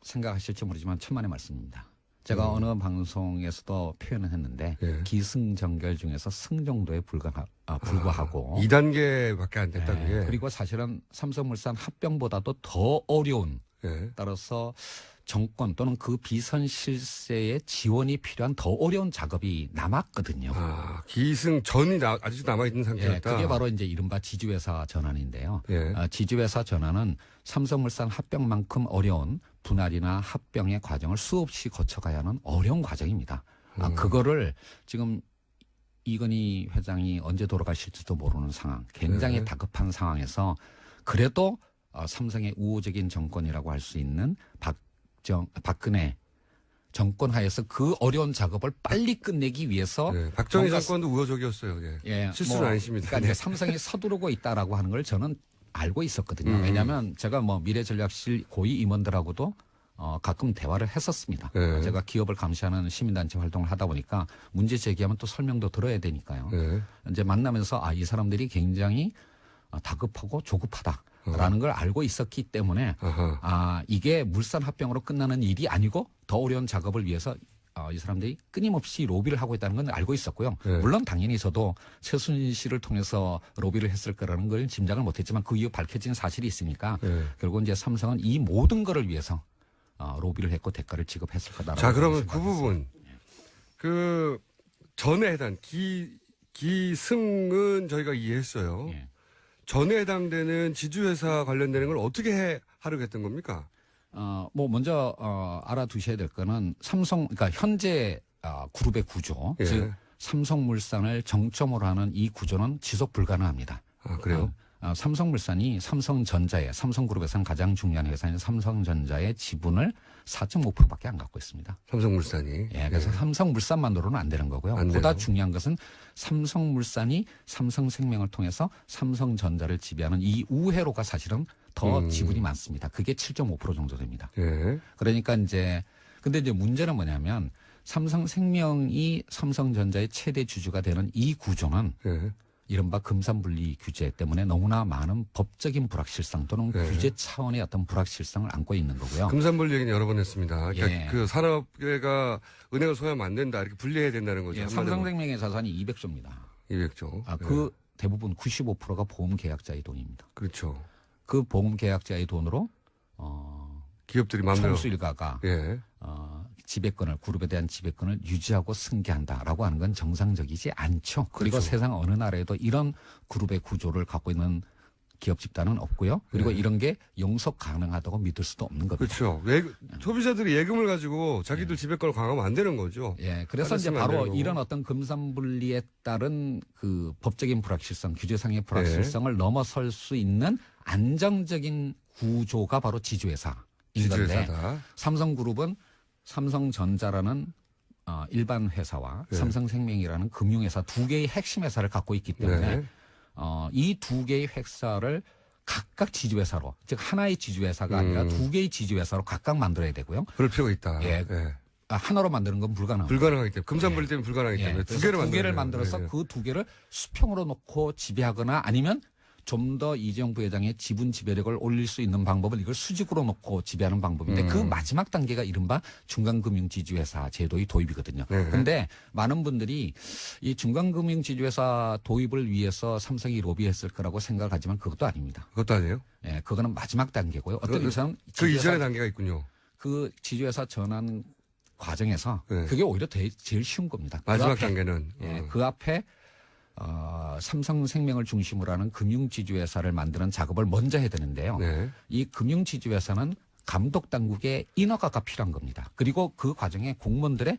생각하실지 모르지만 천만의 말씀입니다. 제가 어느 방송에서도 표현을 했는데 기승전결 중에서 승 정도에 불과하고 2단계밖에 안 됐다. 그게. 그리고 사실은 삼성물산 합병보다도 더 어려운 따라서 정권 또는 그 비선 실세의 지원이 필요한 더 어려운 작업이 남았거든요. 기승 전이 아직 남아있는 상태였다. 그게 바로 이제 이른바 지주회사 전환인데요. 지주회사 전환은 삼성물산 합병만큼 어려운 분할이나 합병의 과정을 수없이 거쳐가야 하는 어려운 과정입니다. 그거를 지금 이건희 회장이 언제 돌아가실지도 모르는 상황, 굉장히 다급한 상황에서 그래도 삼성의 우호적인 정권이라고 할 수 있는 박근혜 정권 하에서 그 어려운 작업을 빨리 끝내기 위해서 박정희 정권도 우호적이었어요. 실수는 아니십니다. 그러니까 삼성이 서두르고 있다라고 하는 걸 저는 알고 있었거든요. 왜냐하면 제가 미래전략실 고위 임원들하고도 가끔 대화를 했었습니다. 제가 기업을 감시하는 시민단체 활동을 하다 보니까 문제 제기하면 또 설명도 들어야 되니까요. 이제 만나면서 이 사람들이 굉장히 다급하고 조급하다라는 걸 알고 있었기 때문에 이게 물산 합병으로 끝나는 일이 아니고 더 어려운 작업을 위해서 이 사람들이 끊임없이 로비를 하고 있다는 건 알고 있었고요. 물론 당연히 저도 최순실을 통해서 로비를 했을 거라는 걸 짐작을 못했지만 그 이후 밝혀진 사실이 있으니까 결국 이제 삼성은 이 모든 거를 위해서 로비를 했고 대가를 지급했을 거다라고. 자, 그러면 그 부분 그 전에 해당 기승은 저희가 이해했어요. 전에 해당되는 지주회사 관련되는 걸 어떻게 하려고 했던 겁니까? 먼저 알아두셔야 될 거는 그러니까 현재 그룹의 구조, 즉 삼성물산을 정점으로 하는 이 구조는 지속 불가능합니다. 그래요? 삼성물산이 삼성그룹에서는 가장 중요한 회사인 삼성전자의 지분을 4.5%밖에 안 갖고 있습니다. 삼성물산이. 그래서 삼성물산만으로는 안 되는 거고요. 보다 중요한 것은 삼성물산이 삼성생명을 통해서 삼성전자를 지배하는 이 우회로가 사실은 더 지분이 많습니다. 그게 7.5% 정도 됩니다. 그러니까 근데 이제 문제는 뭐냐면 삼성생명이 삼성전자의 최대 주주가 되는 이 구조는 이른바 금산분리 규제 때문에 너무나 많은 법적인 불확실성 또는 규제 차원의 어떤 불확실성을 안고 있는 거고요. 금산분리 얘기는 여러 번 했습니다. 그러니까 그 산업계가 은행을 소유하면 안 된다. 이렇게 분리해야 된다는 거죠. 삼성생명의 자산이 200조입니다. 200조. 그 대부분 95%가 보험 계약자의 돈입니다. 그렇죠. 그 보험 계약자의 돈으로 기업들이 마음대로 총수 일가가 지배권을 그룹에 대한 지배권을 유지하고 승계한다라고 하는 건 정상적이지 않죠. 그리고 그렇죠. 세상 어느 나라에도 이런 그룹의 구조를 갖고 있는 기업 집단은 없고요. 그리고 이런 게 용서 가능하다고 믿을 수도 없는 겁니다. 그렇죠. 소비자들이 예금을 가지고 자기들 지배권을 강화하면 안 되는 거죠. 그래서 이제 바로 이런 어떤 금산분리에 따른 그 법적인 불확실성, 규제상의 불확실성을 넘어설 수 있는 안정적인 구조가 바로 지주회사인 건데 삼성그룹은 삼성전자라는 일반 회사와 삼성생명이라는 금융회사 두 개의 핵심 회사를 갖고 있기 때문에 이 두 개의 회사를 각각 지주회사로, 즉 하나의 지주회사가 아니라 두 개의 지주회사로 각각 만들어야 되고요. 그럴 필요가 있다. 하나로 만드는 건 불가능합니다. 불가능하기 때문에 금산분리 때문에 불가능하기 때문에 두 개를 만들어서 그 두 개를 수평으로 놓고 지배하거나 아니면 좀 더 이재용 부회장의 지분 지배력을 올릴 수 있는 방법은 이걸 수직으로 놓고 지배하는 방법인데 그 마지막 단계가 이른바 중간금융지주회사 제도의 도입이거든요. 그런데 많은 분들이 이 중간금융지주회사 도입을 위해서 삼성이 로비했을 거라고 생각하지만 그것도 아닙니다. 그것도 아니에요? 그거는 마지막 단계고요. 어떤 의미에서는 그 이전의 단계가 있군요. 그 지주회사 전환 과정에서 그게 오히려 제일 쉬운 겁니다. 마지막 단계는 그 앞에 삼성생명을 중심으로 하는 금융지주회사를 만드는 작업을 먼저 해야 되는데요. 이 금융지주회사는 감독당국의 인허가가 필요한 겁니다. 그리고 그 과정에 공무원들의